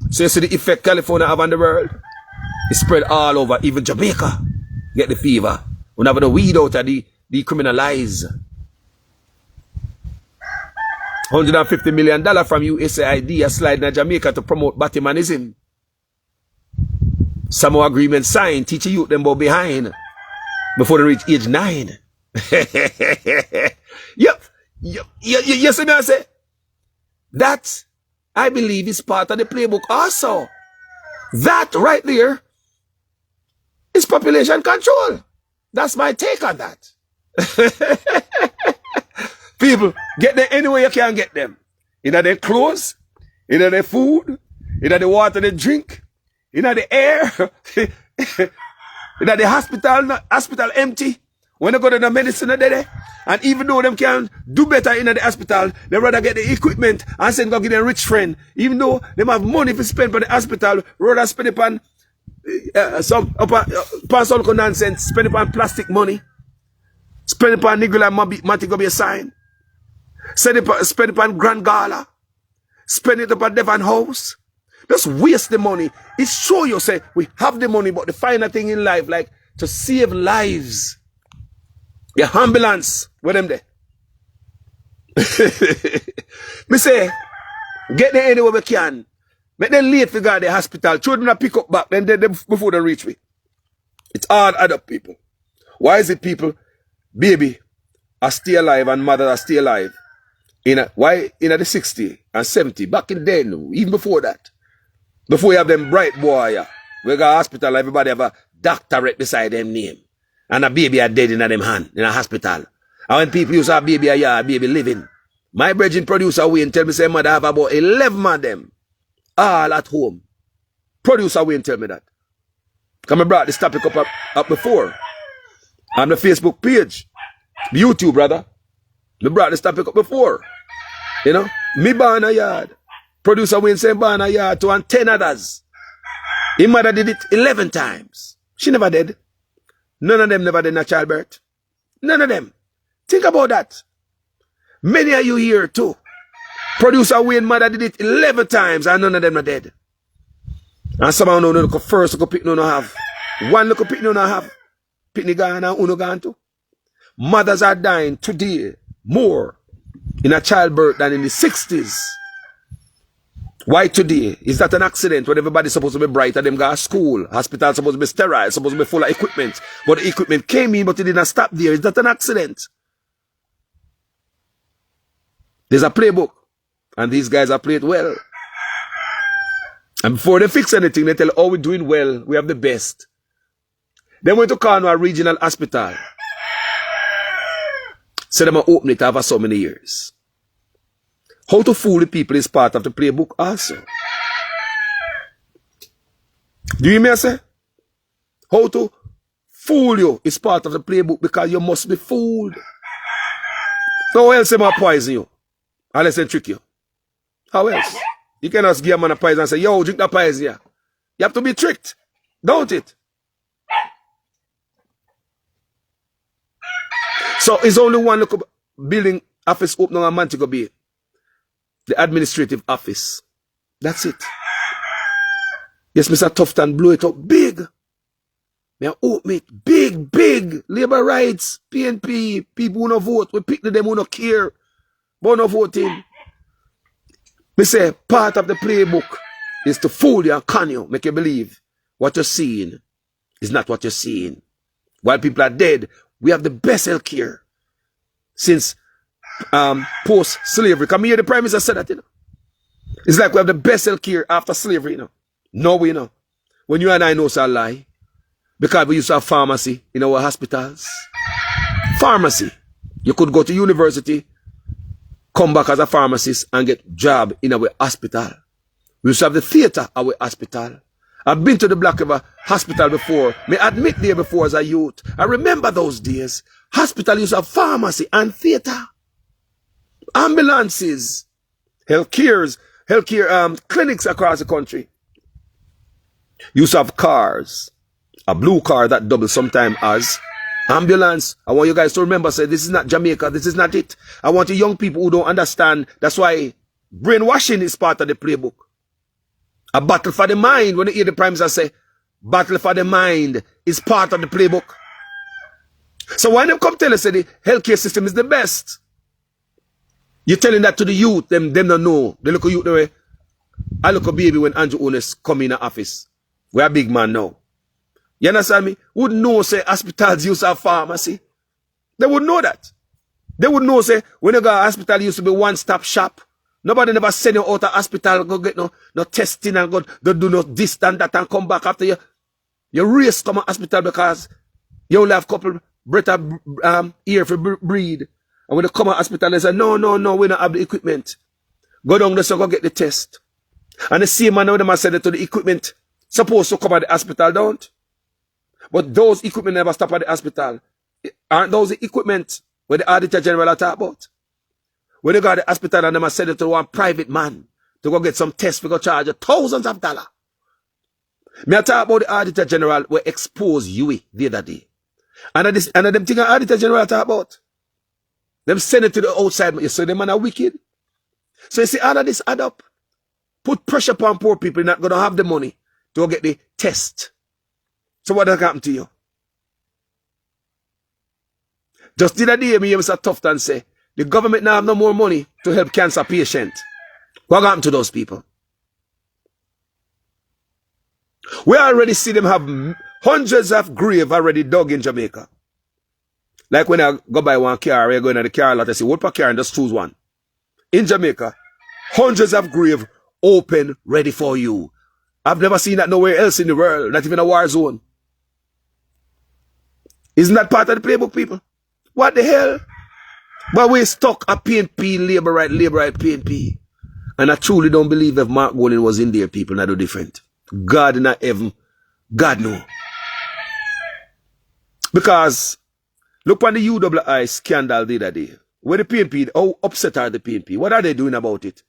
Speaker 1: So you see the effect California have on the world? It spread all over, even Jamaica. Get the fever. Whenever the weed out of decriminalize. $150 million from USAID a slide in Jamaica to promote Batimanism. Some more agreement signed, teach youth them about behind before they reach age 9. Yep. You see me I say? That, I believe, is part of the playbook also. That right there is population control. That's my take on that. People, get them anywhere you can get them. Either their clothes, either their food, either the water they drink, either the air, either the hospital empty. When they go to the medicine there, and even though them can do better in the hospital, they rather get the equipment and send go give them rich friend. Even though they have money to spend for the hospital, rather spend it on some nonsense, spend it on plastic money, spend it on nigga like Mati go be a sign, spend it on Grand Gala, spend it upon Devon House. Just waste the money. It show you say we have the money, but the final thing in life, like to save lives. Your ambulance, where them there? Me say, get there anywhere we can. Make them late to go to the hospital. Children pick up back, then they before they reach me. It's hard add up, people. Why is it people, baby, are still alive and mother are still alive? Why in the 60 and 70? Back in the day, no, even before that. Before you have them bright boy, yeah, we go to hospital, everybody have a doctorate beside them name. And a baby are dead in them hand, in a hospital. And when people use a baby, a baby living. My brethren producer Wayne tell me, say, mother have about 11 of them. All at home. Producer Wayne tell me that. Because I brought this topic up before. On the Facebook page. The YouTube, brother. I brought this topic up before. You know? Me born a yard. Producer Wayne say born a yard to and 10 others. His mother did it 11 times. She never did. None of them never did a childbirth. None of them. Think about that. Many of you here too. Producer Wayne mother did it 11 times and none of them are dead. And some of them no look first look pick no have. One look pick no have. Pickney gone and uno gone too. Mothers are dying today more in a childbirth than in the 60s. Why today? Is that an accident when everybody's supposed to be bright and them go to school? Hospital supposed to be sterile, supposed to be full of equipment. But the equipment came in, but it didn't stop there. Is that an accident? There's a playbook. And these guys are played well. And before they fix anything, they tell, oh, we're doing well. We have the best. They went to Cornwall Regional Hospital. Said them open it over so many years. How to fool the people is part of the playbook also. Do you hear me I say? How to fool you is part of the playbook because you must be fooled. So how else am I poison you? Unless they trick you. How else? You cannot give a man a poison and say, yo, drink that poison here. You have to be tricked. Don't it? So it's only one local building office opening a Montego Bay. The administrative office. That's it. Yes, Mr. Tufton blew it up big. May I open it big, big. Labor rights, PNP, people who no vote. We pick them who no care. But no voting. Me say part of the playbook is to fool you and con you, make you believe what you're seeing is not what you're seeing. While people are dead, we have the best health care since post-slavery. Come here, the Prime Minister said that, you know. It's like we have the best health care after slavery, you know. No, we know. When you and I know it's a lie. Because we used to have pharmacy in our hospitals. Pharmacy. You could go to university, come back as a pharmacist and get job in our hospital. We used to have the theater at our hospital. I've been to the Black River Hospital before. May admit there before as a youth. I remember those days. Hospital used to have pharmacy and theater. Ambulances, healthcare clinics across the country. Used to have cars, a blue car that doubles sometime as ambulance. I want you guys to remember, say this is not Jamaica, this is not it. I want you young people who don't understand. That's why brainwashing is part of the playbook. A battle for the mind. When you hear the Prime Minister say, battle for the mind is part of the playbook. So when they come tell us that the healthcare system is the best, you're telling that to the youth, them don't know. They look at youth the way. I look at baby when Andrew Ones come in the office. We're a big man now. You understand me? Wouldn't know say hospitals used to have pharmacy. They would know that. They would know say when you go to hospital used to be one-stop shop. Nobody never send you out of hospital, go get no testing and go do no this and that and come back after you. You race come to hospital because you only have couple breath of ear for breathe. And when you come to hospital, they say, no, we don't have the equipment. Go down there, so go get the test. And the same man, them said it to the equipment supposed to come at the hospital, don't? But those equipment never stop at the hospital. Aren't those the equipment where the Auditor General talk about? When they go to the hospital and them send it to one private man to go get some tests, we go charge you thousands of dollars. Me I talk about the Auditor General will expose you the other day. And them thing the Auditor General talk about. Them send it to the outside. You say them man are wicked. So you see all of this add up. Put pressure upon poor people not going to have the money to go get the test. So what has happened to you? Just the other day, me Mr. Tufton say, the government now have no more money to help cancer patients. What happened to those people? We already see them have hundreds of graves already dug in Jamaica. Like when I go buy one car, I go into the car lot, I say, what per car and just choose one. In Jamaica, hundreds of graves open, ready for you. I've never seen that nowhere else in the world, not even a war zone. Isn't that part of the playbook, people? What the hell? But we're stuck at PNP, labor right, PNP. And I truly don't believe if Mark Golden was in there, people, not do different. God in heaven, God know. Because, look on the UWI scandal the other day. Where the PNP, how upset are the PNP? What are they doing about it?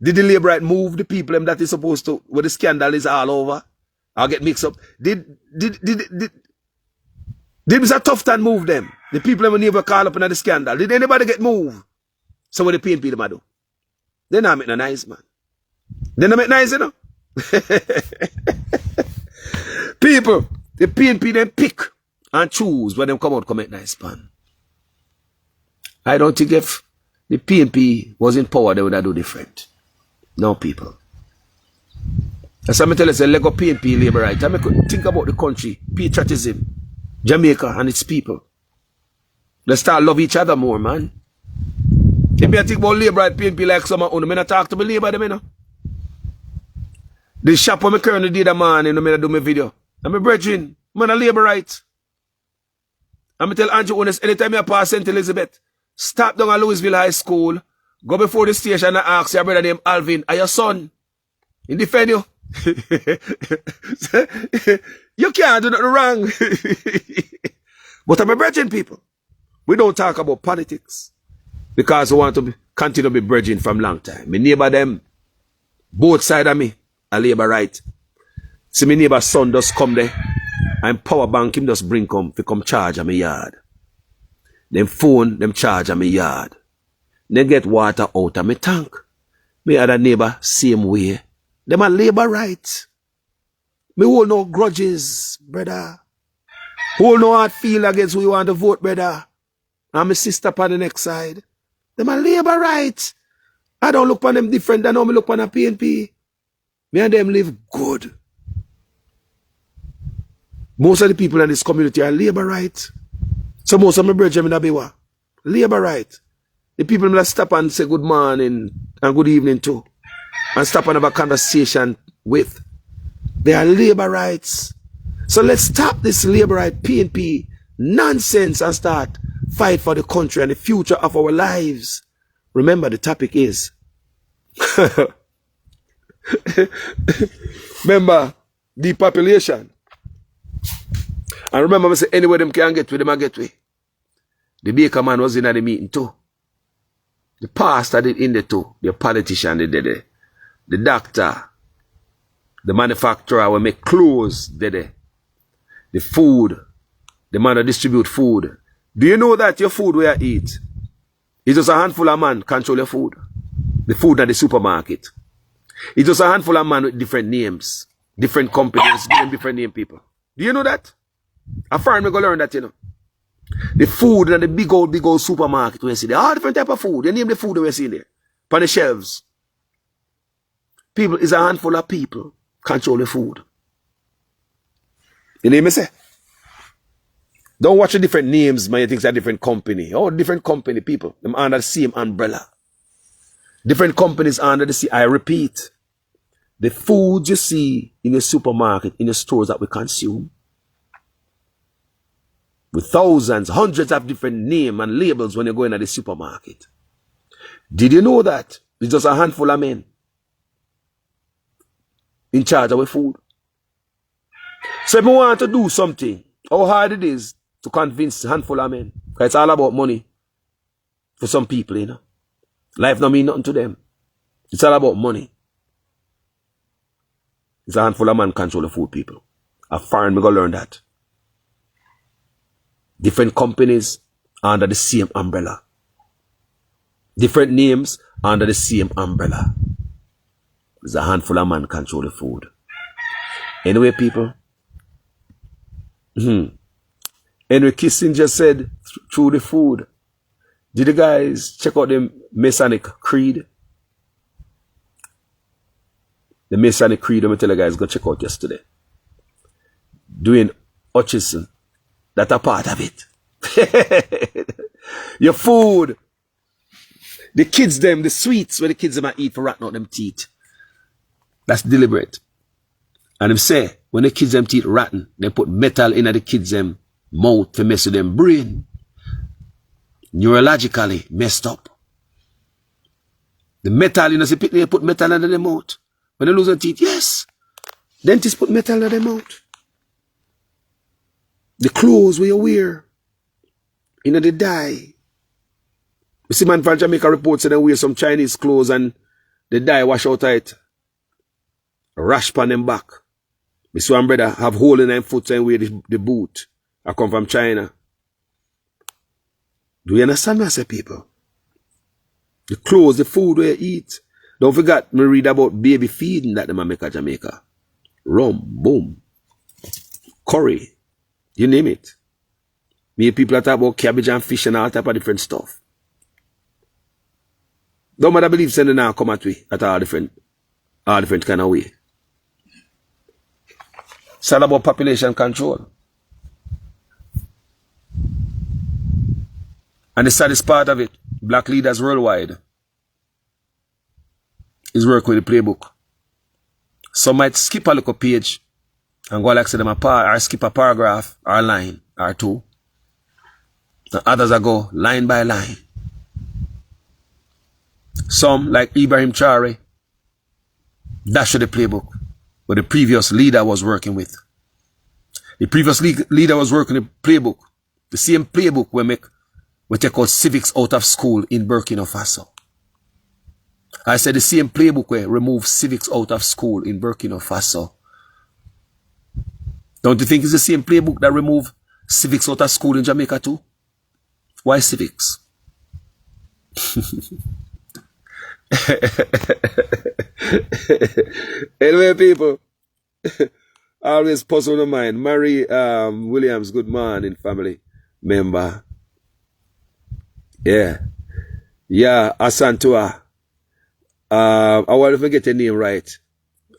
Speaker 1: Did the labor right move the people that is supposed to, where the scandal is all over? I'll get mixed up. Did Mr. Tufton move them? The people that never call up in the scandal. Did anybody get moved? So what the PNP them do? They not make no nice, man. They not make nice, you know? People, the PNP them pick and choose when them come out commit nice, man. I don't think if the PNP was in power, they would have do different. No, people. As I tell you, say, Lego PNP labor right. I could think about the country, patriotism, Jamaica and its people. Let's start love each other more, man. If I think about labor right, PNP like someone who I talk to my labor, them, you know. The shop where I currently did a man, you know, I do my video. I'm a brethren, man, a labor right. I'm tell Andrew Honest, anytime I pass St. Elizabeth, stop down at Louisville High School, go before the station and ask your brother named Alvin, are your son? He defend you. You can't do nothing wrong. But I'm a brethren, people. We don't talk about politics because we want to continue to be brethren from long time. My neighbor them, both sides of me, a labor right. See my neighbor's son just come there and power bank him just bring come to come charge at my yard. Them phone, them charge at my yard. They get water out of my tank. My other neighbor, same way. Them a labor right. Me hold no grudges, brother. Hold no hard feel against who you want to vote, brother. And my sister on the next side. Them a labor right. I don't look on them different than how me look on a PNP. Me and them live good. Most of the people in this community are labor right. So most of my brethren in Abiwa, labor right. The people that stop and say good morning and good evening too. And stop and have a conversation with. They are labor rights. So let's stop this labor right PNP nonsense and start fight for the country and the future of our lives. Remember the topic is remember depopulation. And remember I say anywhere them can get with them I get with. The baker man was in at the meeting too. The pastor did in there too. The politician did there. The doctor, the manufacturer will make clothes there. The food, the man that distribute food. Do you know that your food where you eat? It's just a handful of man control your food. The food at the supermarket. It's just a handful of man with different names. Different companies, different name people. Do you know that? A foreign will go learn that, you know. The food in the big old supermarket where you see there. All different type of food. You name the food where you see there. On the shelves. People is a handful of people control the food. You know me say? Don't watch the different names, man. You think it's a different company. Oh, different company, people. Them under the same umbrella. Different companies under the sea. I repeat, the food you see in the supermarket, in the stores that we consume, with thousands, hundreds of different names and labels when you go into the supermarket. Did you know that it's just a handful of men in charge of our food? So if we want to do something, how hard it is to convince a handful of men? Because it's all about money for some people, you know. Life don't mean nothing to them. It's all about money. It's a handful of men control the food, people. A foreign, we go learn that. Different companies under the same umbrella. Different names under the same umbrella. There's a handful of men control the food. Anyway, people. Henry Kissinger said through the food. Did you guys check out the Masonic Creed? The Masonic Creed, let me tell you guys, go check out yesterday. Doing Hutchison. That's a part of it. Your food. The kids them, the sweets where the kids them eat for ratting out them teeth. That's deliberate. And them say, when the kids them teeth rotten, they put metal in the kids them mouth to mess with them brain. Neurologically messed up. The metal, you know, they put metal under their mouth. When they lose their teeth, yes. Dentists put metal under their mouth. The clothes where you wear, you know, they die. You see man from Jamaica reports that they wear some Chinese clothes and they die, wash out of it. Rash pan them back. You see one brother have hole in them foot and wear the boot. I come from China. Do you understand what I say, people? The clothes, the food where you eat. Don't forget, me read about baby feeding that them make at Jamaica. Rum, boom, curry, you name it. Me people talk about cabbage and fish and all type of different stuff. Don't matter believe sending now come at we at all different kind of way. It's all about population control. And the saddest part of it, black leaders worldwide is working with the playbook. Some might skip a little page and go like say them or skip a paragraph or a line or two. And others are go line by line. Some, like Ibrahim Traore, dash the playbook what the previous leader was working with. The previous leader was working the playbook. The same playbook we take out civics out of school in Burkina Faso. I said the same playbook where remove civics out of school in Burkina Faso. Don't you think it's the same playbook that remove civics out of school in Jamaica too? Why civics? Anyway, people, always puzzle in mind. Mary Williams, good morning, family member. Yeah, Asantua. I want to get the name right.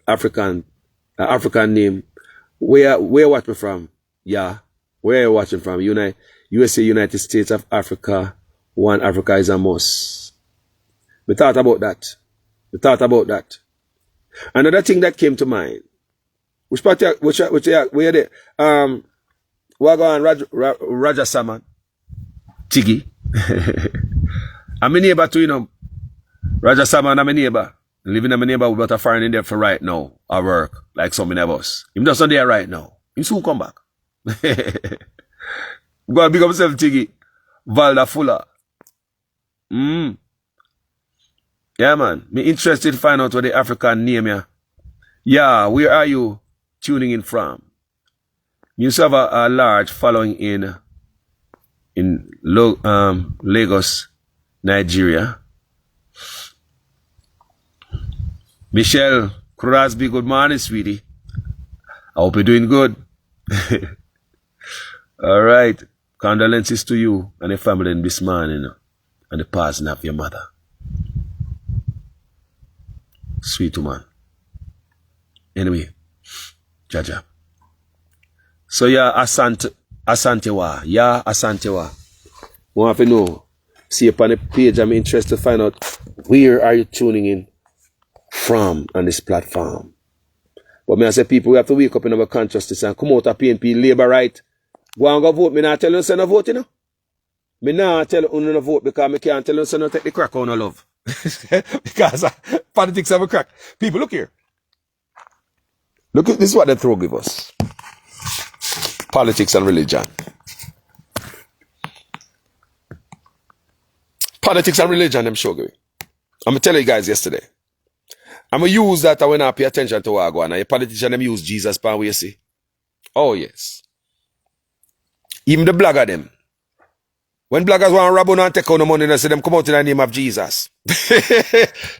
Speaker 1: African name. Where watching from? Yeah, where are you watching from? USA, United States of Africa. One Africa is a must. We thought about that. Another thing that came to mind. Which part? Where the Wagwan Rajasaman Tigi. I'm a neighbor to, you know, Raja Saman, I'm a neighbor. Living in my neighbor, we got a foreign in there for right now. I work, like some of us. Him just not there right now. Him soon come back. Go and big up yourself, Tiggy. Valda Fuller. Yeah, man. Me interested to find out what the African name here. Yeah, where are you tuning in from? You used to have a large following in Lagos, Nigeria. Michelle Crosby, good morning, sweetie. I hope you're doing good. All right. Condolences to you and your family in this morning and the passing of your mother. Sweet woman. Anyway, Jaja. So yeah, Asantewa. Yeah, Asantewa. We have to know See up on the page, I'm interested to find out where are you tuning in from on this platform. But me I say people, we have to wake up in our consciousness and come out of PNP labor right. Go and go vote. Me not tell you no vote, you know. Me not tell you no vote because me can't tell you no take the crack on no love. Because politics have a crack. People, look here. Look at this is what they throw give us. Politics and religion. Politics and religion, them show me. I'm going to tell you guys yesterday. I'm going to use that when I pay attention to Wagwan. And the politician, them use Jesus, pan we see. Oh, yes. Even the blogger, them. When bloggers want to rob on and take out the money, they say them come out in the name of Jesus.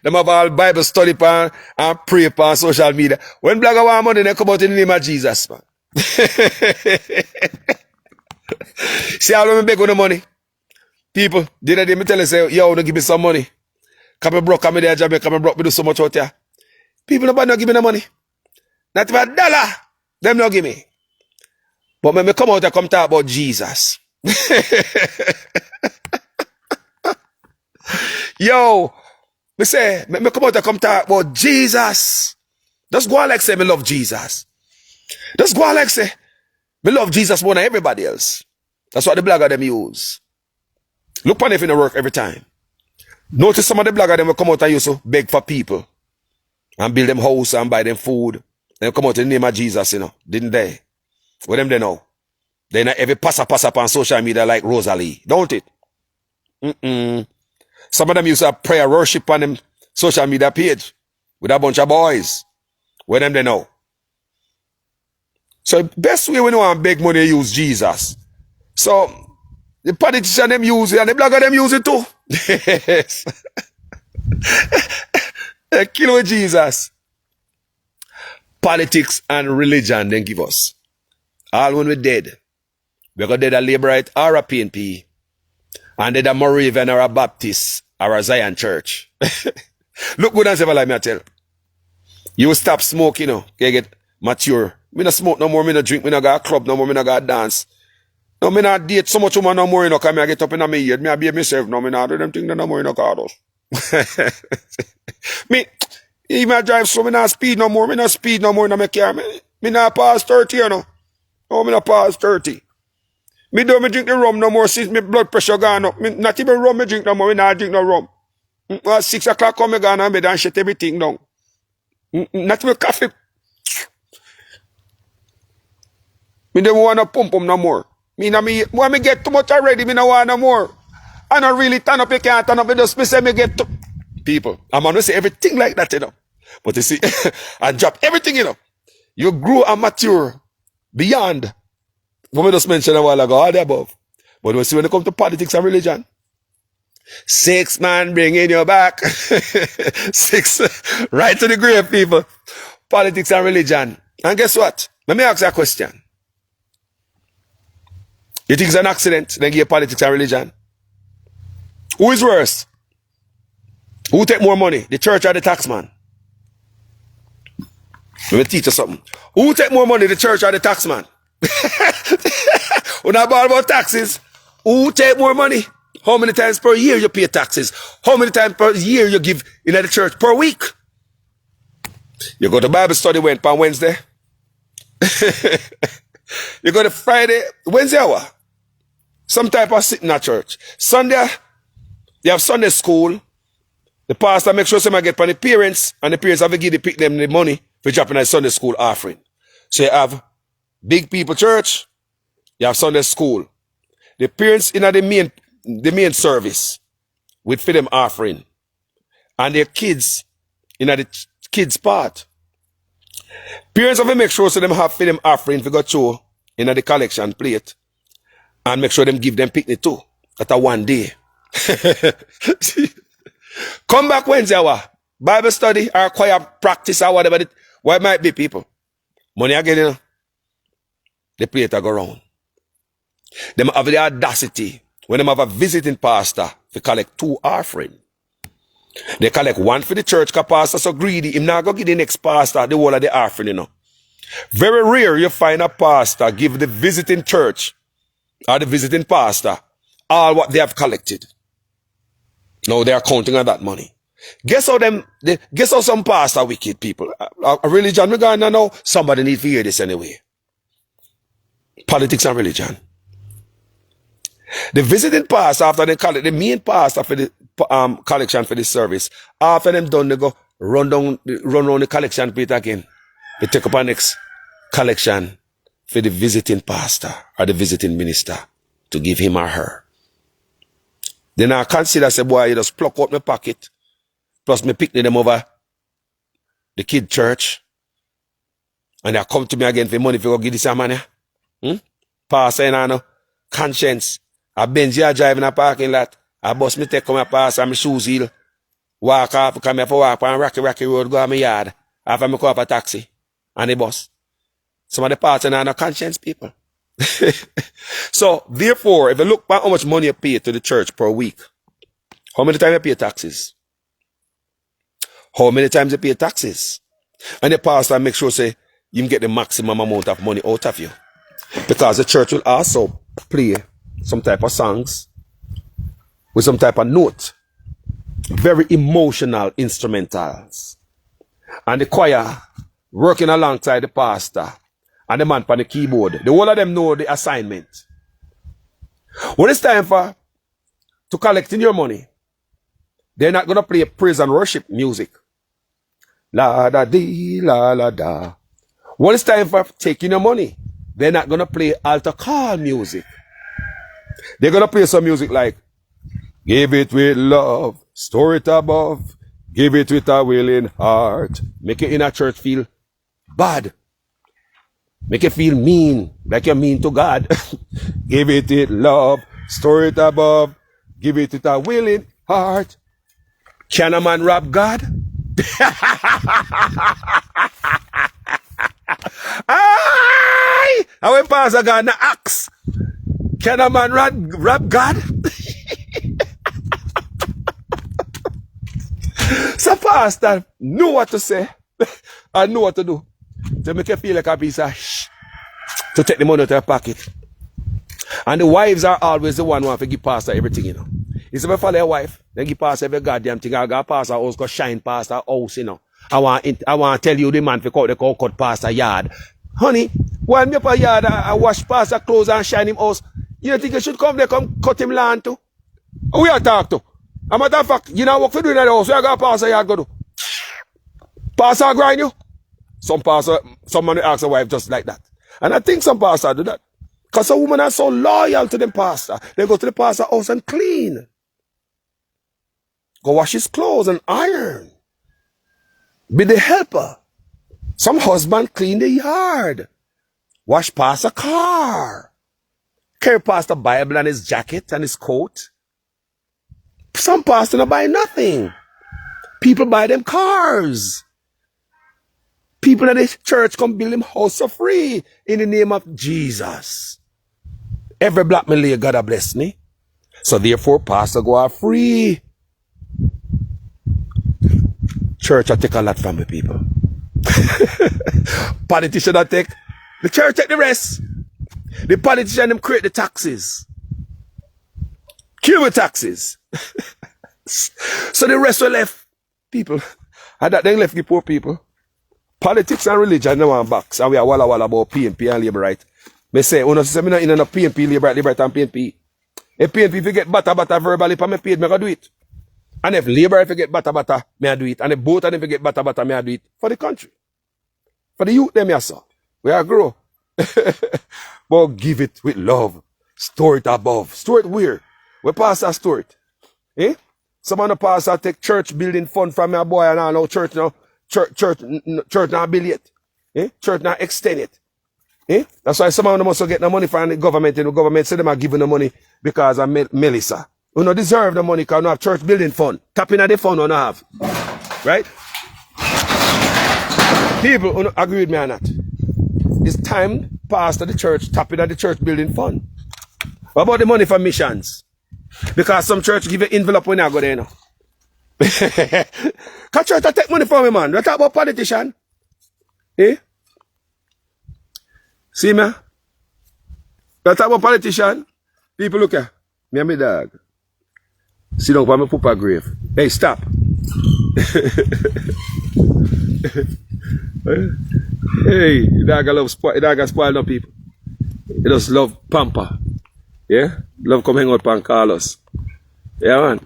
Speaker 1: Them have all Bible study pan and pray pan social media. When blogger want money, they come out in the name of Jesus, man. See how long me beg on the money? People, the other day me tell you, say, yo, don't give me some money. Come me broke, come me there, Jamaica, me broke, me do so much out here. People nobody not give me the money. Not even $1. Them not give me. But when me come out and come talk about Jesus. Yo, me say, me come out and come talk about Jesus. Just go on like say, me love Jesus. Just go on like say, me love Jesus more than everybody else. That's what the blogger them use. Look on if it work every time. Notice some of the blogger them will come out and use to beg for people. And build them house and buy them food. They come out in the name of Jesus, you know. Didn't they? What them they know? They not every pass up on social media like Rosalie. Don't it? Some of them use a prayer worship on them social media page. With a bunch of boys. What them they know? So best way when you want beg money, use Jesus. So the politician them use it and the blogger them use it too. Yes. Kill with Jesus. Politics and religion then give us. All when we're dead. We're going to dead a Labourite or a PNP. And dead a Moravian or a Baptist or a Zion Church. Look good and say like me I tell. You stop smoking, you know. You get mature. Me not smoke no more, me not drink, me not go a club no more, me not go a dance. No, me not date so much woman no more, you know, because I get up in my head. Me I be myself, no, me not do them things no more, you know, Carlos. Me, even I drive slow, me not speed no more, me not speed no more in my car. Me not pass 30, you know. No, me not pass 30. Me don't me drink the rum no more since my blood pressure gone up. Me not even rum me drink no more, me not drink no rum. At 6 o'clock come me gone and bed and shut everything down. Not even coffee. Me don't want to pump no more. When me get too much already, me don't want no more. I don't really turn up, you can't turn up, you just me say me get too. People, I'm going to say everything like that, you know. But you see, I drop everything, you know. You grow and mature beyond what we just mentioned a while ago, all the above. But we see when it comes to politics and religion, 6 man bringing you back. 6, right to the grave, people. Politics and religion. And guess what? Let me ask you a question. You think it's an accident, then give politics and religion? Who is worse? Who take more money? The church or the taxman? Let me teach you something. Who take more money, the church or the taxman? When I ball about taxes, who take more money? How many times per year you pay taxes? How many times per year you give in the church per week? You go to Bible study when on Wednesday? You go to Friday, Wednesday hour? Some type of sitting at church. Sunday, you have Sunday school. The pastor make sure somebody get from the parents, and the parents have to give the pick them the money for dropping a Sunday school offering. So you have big people church, you have Sunday school. The parents in the main service with for them offering. And their kids in the kids part. Parents have to make sure so them have for them offering for go show in the collection plate. And make sure them give them picnic too. At a one day. Come back Wednesday hour. Bible study or choir practice or whatever what it might be, people. Money again, you know. The plate go round. Them have the audacity when them have a visiting pastor to collect 2 offering. They collect 1 for the church because pastor so greedy. Him not go give the next pastor the whole of the offering, you know. Very rare you find a pastor give the visiting church or the visiting pastor all what they have collected. Now they are counting on that money. Guess how some pastors are wicked people. A religion we're going to know, somebody need to hear this anyway. Politics and religion. The visiting pastor, after they call it the main pastor for the collection for this service, after them done, they go run around the collection plate again. They take up our next collection for the visiting pastor or the visiting minister to give him or her. Then I consider, say, boy, you just pluck out my pocket, plus me picnic them over the kid church, and they come to me again for money for go give this money. Pastor, you know, conscience. I Benji I drive in a parking lot. I bus me take come a pass and my shoes heel. Walk off, come here for walk on Rocky Road, go to my yard. After me call up a taxi and the bus. Some of the parts are no conscience people. So, therefore, if you look at how much money you pay to the church per week, how many times you pay taxes? How many times you pay taxes? And the pastor make sure say you can get the maximum amount of money out of you. Because the church will also play some type of songs with some type of note. Very emotional instrumentals. And the choir working alongside the pastor and the man on the keyboard. The whole of them know the assignment. When it's time to collecting your money, they're not going to play praise and worship music. La da dee, la la da. When it's time for taking your money, they're not going to play altar call music. They're going to play some music like, give it with love, store it above, give it with a willing heart. Make it in a church feel bad. Make it feel mean, like you're mean to God. Give it with love, store it above, give it with a willing heart. Can a man rob God? Aye! I went past a God and axe. Can a man rob God? So pastor know what to say. I know what to do. To make you feel like a piece of to take the money out of your pocket. And the wives are always the one who want to give pastor everything, you know. If you follow your wife, then give pastor every goddamn thing. I got pastor house, go shine pastor house, you know. I want to tell you the man for cut pastor yard. Honey, when me up a yard, I wash pastor clothes and shine him house. You don't think you should come there, come cut him land too? Who you talk to? A matter of fact, you know what for doing in the house, you got pastor yard go do. Pastor grind you? Someone asks a wife just like that. And I think some pastors do that. Because some women are so loyal to them pastor. They go to the pastor house and clean. Go wash his clothes and iron. Be the helper. Some husband clean the yard. Wash pastor car. Carry pastor Bible and his jacket and his coat. Some pastor don't buy nothing. People buy them cars. People at the church come build him house for free in the name of Jesus. Every black man lay God a bless me. So therefore, pastor go out free. Church I take a lot from the people. Politician I take. The church take the rest. The politician them create the taxes. Kill the taxes. So the rest were left. People. And that then left the poor people. Politics and religion no one box. And we are walla about PNP and labor right. Me say, when I say me not in a PNP, labor right and PNP. If PNP if you get butter verbally for me paid, me go do it. And if labor if you get butter, me I do it. And if both and if you get butter, me I do it. For the country. For the youth them saw. We are grow. But give it with love. Store it above. Store it where? We pastor store it. Eh? Some of the pastor take church building fund from my boy and I know church now. Church not build it. Eh? Church not extend it. Eh? That's why some of them also get the money from the government, and the government say them are giving the money because of Melissa. We don't deserve the money because we have church building fund. Tapping at the fund we don't have. Right? People who don't agree with me on that. It's time pastor the church tapping at the church building fund. What about the money for missions? Because some church give you envelope when I go there now. Because church take money from me, man. We talk about politician. Eh? See me? We talk about politician. People look at me and my dog. Sit down by my papa grave. Hey, stop. Hey, you dog spoil no people. You just love pamper. Yeah? Love come hang out and call us. Yeah, man.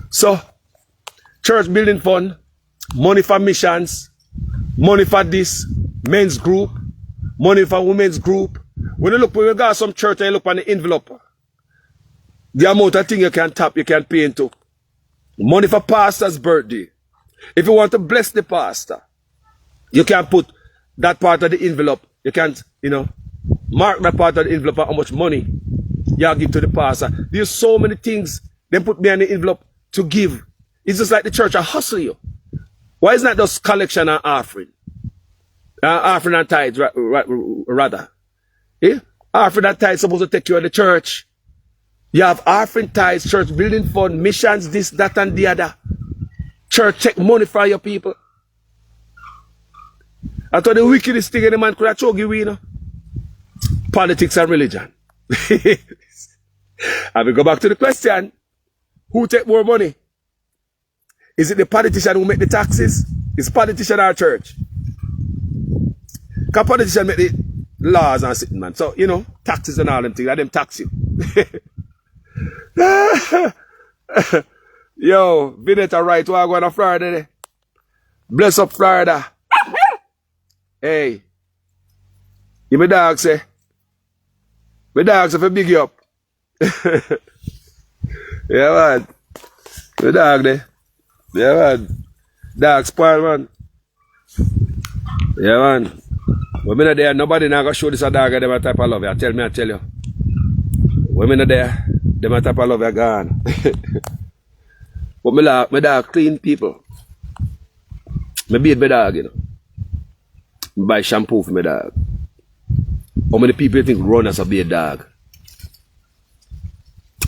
Speaker 1: So, church building fund, money for missions, money for this, men's group, money for women's group. When you got some church and you look on the envelope, the amount of thing you can tap, you can pay into. Money for pastor's birthday. If you want to bless the pastor, you can put that part of the envelope. You can't, mark that part of the envelope how much money you give to the pastor. There's so many things they put me on the envelope to give. It's just like the church, I hustle you. Why is not just collection and offering? Offering and tithes, rather. Yeah? Offering and tithes supposed to take you to the church. You have offering, tithes, church building fund, missions, this, that, and the other. Church take money from your people. I thought the wickedest thing any man could have choke you, Politics and religion. I will go back to the question. Who take more money? Is it the politician who make the taxes? Is politician or church? Because politician make the laws and sitting, man. So, taxes and all them things, let them tax you. Yo, Vinetta right, we're going to Florida today. Bless up Florida. Hey. You my dog say. My dog say for big you up. Yeah, man. My dog there. Yeah, man. Dog spoil, man. Yeah, man. When I'm not there, nobody now gonna show this a dog them a type of love. I tell you. When I'm not there, them a type of love are gone. But my dog clean people. I bathe my dog, I buy shampoo for my dog. How many people think run as a big dog?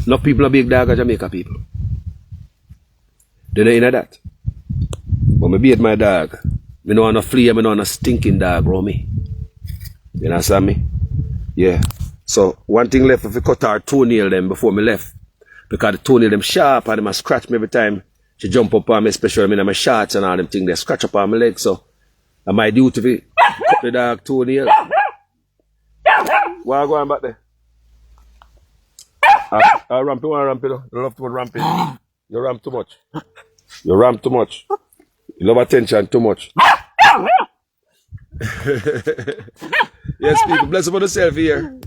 Speaker 1: Enough people are big dog as Jamaica people. They don't know that. But I bathe my dog. I don't want to flea, I don't want a stinking dog around me. You understand me? Yeah. So one thing left, if we cut our toenail them before me left. Because the toenail them sharp and they must scratch me every time she jump up on me, especially in my shorts and all them things. They scratch up on my legs. So I my duty to cut the dog toenail. Why go on back there? I ramp you, I ramp you. You love to ramp it. You ramp too much. You ramp too much. You love attention too much. Yes, people, bless up on yourself here.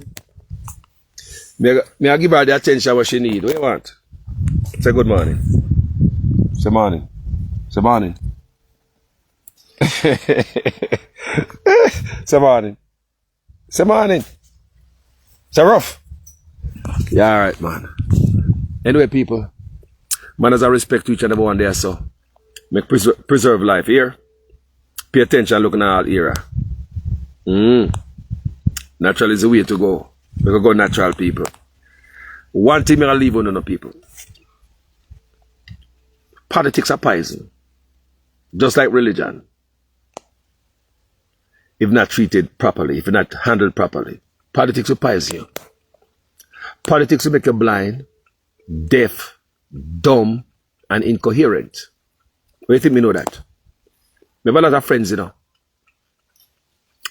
Speaker 1: May I give her the attention what she need. What you want? Say good morning. Say morning. Say morning. Say morning. Say morning. Say rough. Yeah, alright, man. Anyway, people, Mannaz Respect to each and every one there, so make preserve life here. Pay attention looking at all era. Natural is the way to go. We can go natural, people. One thing I'll leave on people. Politics are poison. Just like religion. If not treated properly, if not handled properly, politics will poison you. Politics will make you blind, deaf, dumb, and incoherent. What do you think me know that? We have a lot of friends,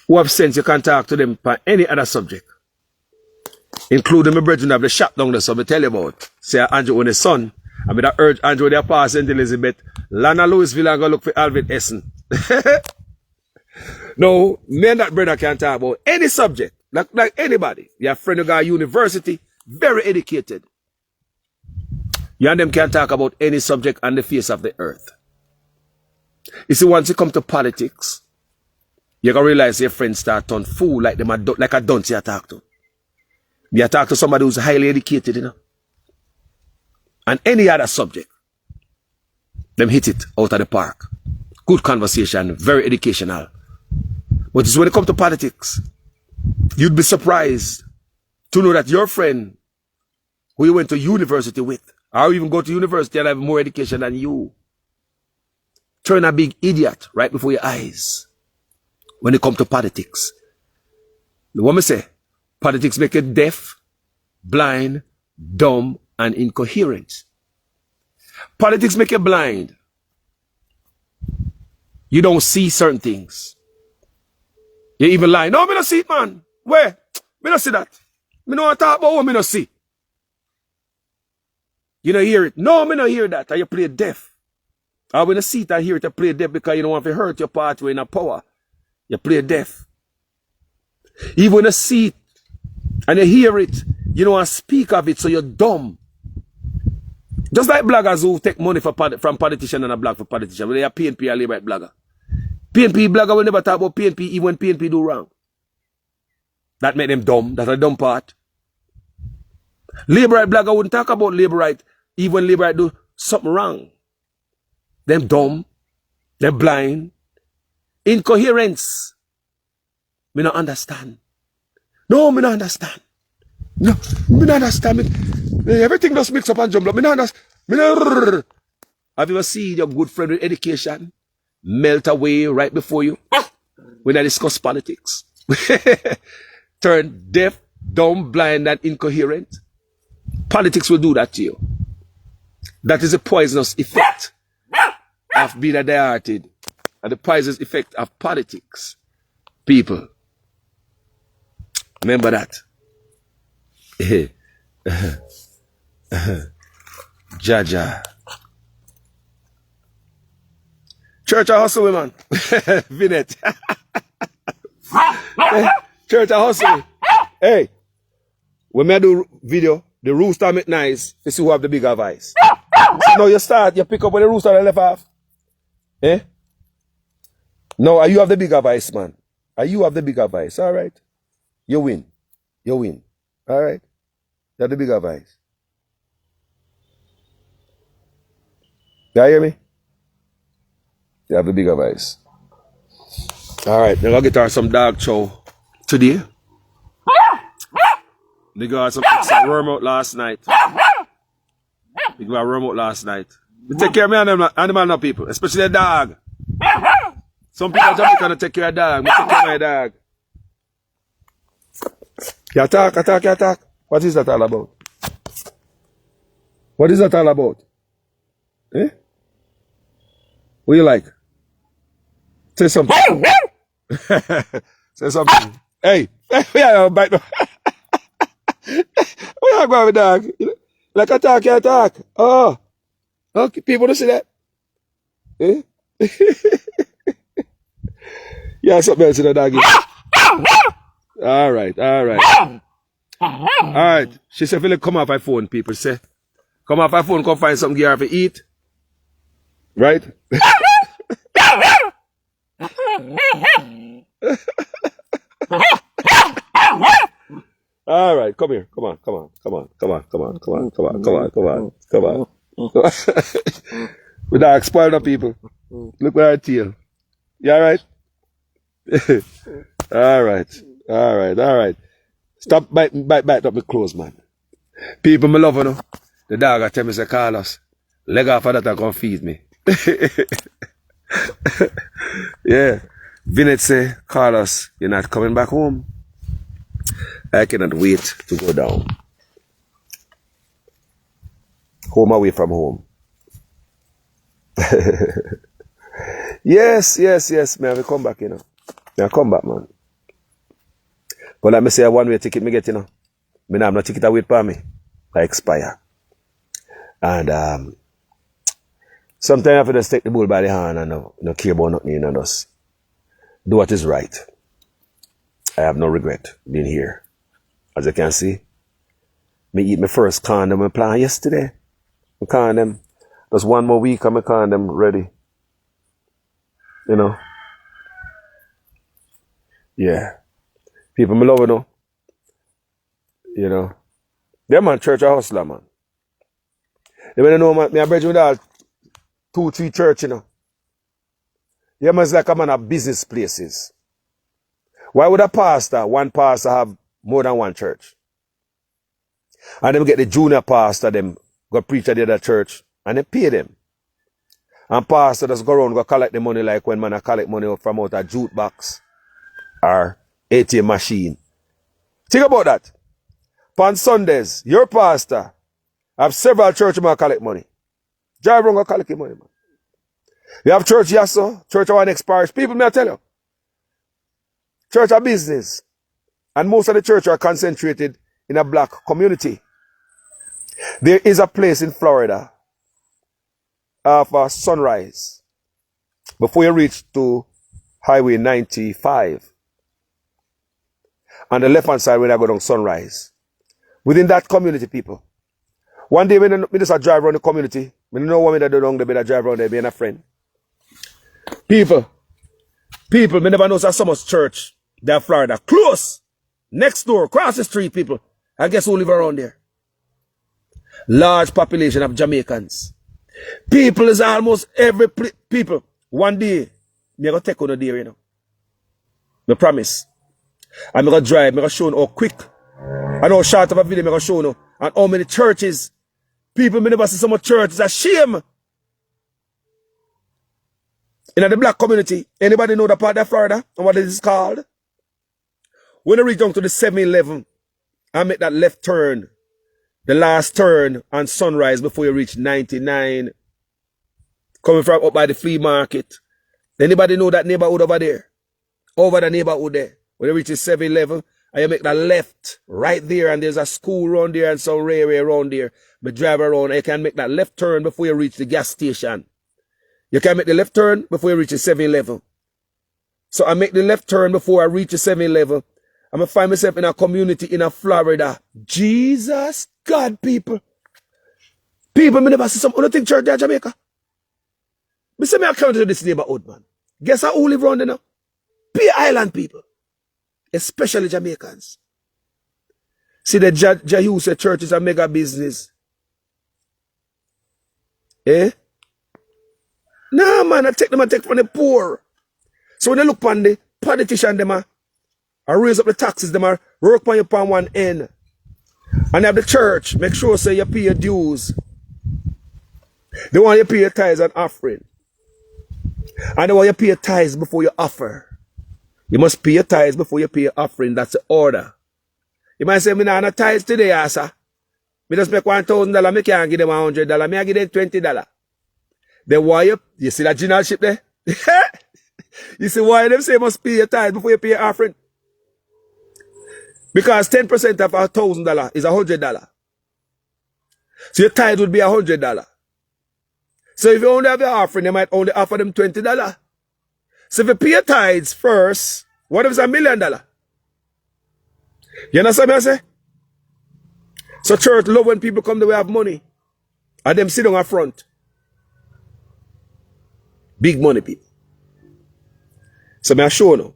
Speaker 1: who have sense you can talk to them for any other subject. Including my brethren of the shop down there, so I tell you about. Say Andrew on his son. I mean, I urge Andrew to pass St. Elizabeth, Lana Louisville, and go look for Alvin Essen. No, me and that brother can talk about any subject, like anybody. Your friend who got university, very educated. You and them can talk about any subject on the face of the earth. You see, once you come to politics, you're going to realize your friends start turn fool like them, like a dunce you talk to. You talk to somebody who's highly educated, And any other subject, them hit it out of the park. Good conversation, very educational. But it's when it comes to politics, you'd be surprised to know that your friend who you went to university with, or even go to university and have more education than you, turn a big idiot right before your eyes when it comes to politics. The woman say, politics make you deaf, blind, dumb,
Speaker 2: and incoherent. Politics make you blind. You don't see certain things. You even lie. No, me not see it, man. Where? Me not see that. Me no talk about what me not see. You don't hear it. No, me not hear that. And you play deaf. I when you see it and hear it, you play deaf because you don't want to hurt your party in a power. You play deaf. Even when you see it and you hear it, you don't want to speak of it, so you're dumb. Just like bloggers who take money from politicians and a blog for politicians. When they are PNP or Labour blogger. PNP blogger will never talk about PNP even when PNP do wrong. That make them dumb. That's a dumb part. Labour blogger wouldn't talk about Labour right even when Labour do something wrong. Them dumb. Them blind. Incoherence. Me not understand. No, me not understand. No, me not understand. Everything just mix up and jumble up. Me not understand. Have you ever seen your good friend with education melt away right before you when I discuss politics? Turn deaf, dumb, blind, and incoherent. Politics will do that to you. That is a poisonous effect of being a dieharded, and the poisonous effect of politics. People, remember that. Jaja. Church of hustle, man. Vinet. Church of hustle. Hey, when I do video, the rooster make nice. You see who have the bigger voice. No, you start, you pick up when the rooster left off. Eh? No, you have the bigger voice, man. You have the bigger voice. All right. You win. You win. All right. You have the bigger voice. You hear me? You have the bigger voice. All right. Then I'll get her some dog chow today. They got some worm out last night. They got worm out last night. We take care of me animal now, people, especially the dog. Some people in Jamaica don't take care of dog. We take care of my dog. You attack. What is that all about? What is that all about? Eh? What you like? Say something. Say something. Hey, yeah, bite me. What you going with dog? Like attack, you attack. Oh. Okay, people don't see that. Eh? Yeah, something else in the doggy. All right. Alright. She said, Philip, come off my phone, people say. Come off my phone, come find something here to eat. Right? Alright, come here. Come on. We dog spoiled up people. Look at our tail. You alright? Alright. Stop bite up my clothes, man. People me love you know. The dog I tell me say call us. Leg off of that and come feed me. Yeah. Vinet say, call us. You're not coming back home. I cannot wait to go down. Home away from home. Yes. Me have to come back, you know. I come back, man. But let me say a one-way ticket me get, you know. Me not have no ticket to wait for me. I expire. And sometimes I have to just take the bull by the hand and no care about nothing and just do what is right. I have no regret being here. As you can see, me eat my first condom I planned yesterday. My condom. Just one more week and my condom ready. You know. Yeah. People me love you know. You know. They're man church or hustler, man. They wanna know man, me a bridge with all 2-3 church, you know. Yeah, man, it's like a man of business places. Why would one pastor have more than one church? And then get the junior pastor, them go preach at the other church, and they pay them. And pastor just go around, go collect the money like when man a collect money from out a jute box or ATM machine. Think about that. On Sundays, your pastor I have several churches who collect money. Drive around and collect money, man. You have church, yes, sir. Church of our next parish. People, may I tell you. Church are business. And most of the church are concentrated in a black community. There is a place in Florida of Sunrise before you reach to Highway 95. On the left-hand side when I go down Sunrise. Within that community, people. One day when I just drive around the community, when you know what I do down there, I drive around there being a friend. People, me never know so much church there in Florida. Close. Next door, across the street, people. I guess who live around there? Large population of Jamaicans. People is almost every people. One day, me go take on a day, you know. Me promise. I'm gonna drive, I'm gonna show you how quick. I know short of a video, I'm gonna show you. And how many churches. People, me never see so much church. It's a shame. In the black community, anybody know the part of Florida and what it is called? When I reach down to the 7-Eleven, I make that left turn, the last turn on Sunrise before you reach 99, coming from up by the flea market. Anybody know that neighborhood over there? Over the neighborhood there. When you reach the 7-Eleven, and you make that left right there, and there's a school around there and some railway around there. But drive around, and you can make that left turn before you reach the gas station. You can make the left turn before you reach the 7-Eleven. So I make the left turn before I reach the 7-Eleven. I'm going to find myself in a community in a Florida. Jesus God, people. People, me never see some other thing church there in Jamaica. Me say me come to this neighborhood, man. Guess who live around there now? Be island people. Especially Jamaicans. See the Jahu say church is a mega business. Eh? Nah, man, I take them and take from the poor. So when they look on the politician, them I raise up the taxes, them are work on you upon one end. And have the church, make sure say you pay your dues. They want you pay your tithes and offering. And they want you pay your tithes before you offer. You must pay your tithes before you pay your offering. That's the order. You might say, me not on a tithes today, sir. Me just make $1,000, me can't give them $100, me I give them $20. Then why you see that generalship there? You see why them say you must pay your tithes before you pay your offering? Because 10% of $1,000 is $100. So your tithe would be $100. So if you only have your offering, you might only offer them $20. So if you pay your tithes first, what if it's $1 million? You understand what I say? So church love when people come the way have money. And them sit down up front. Big money people. So I show you,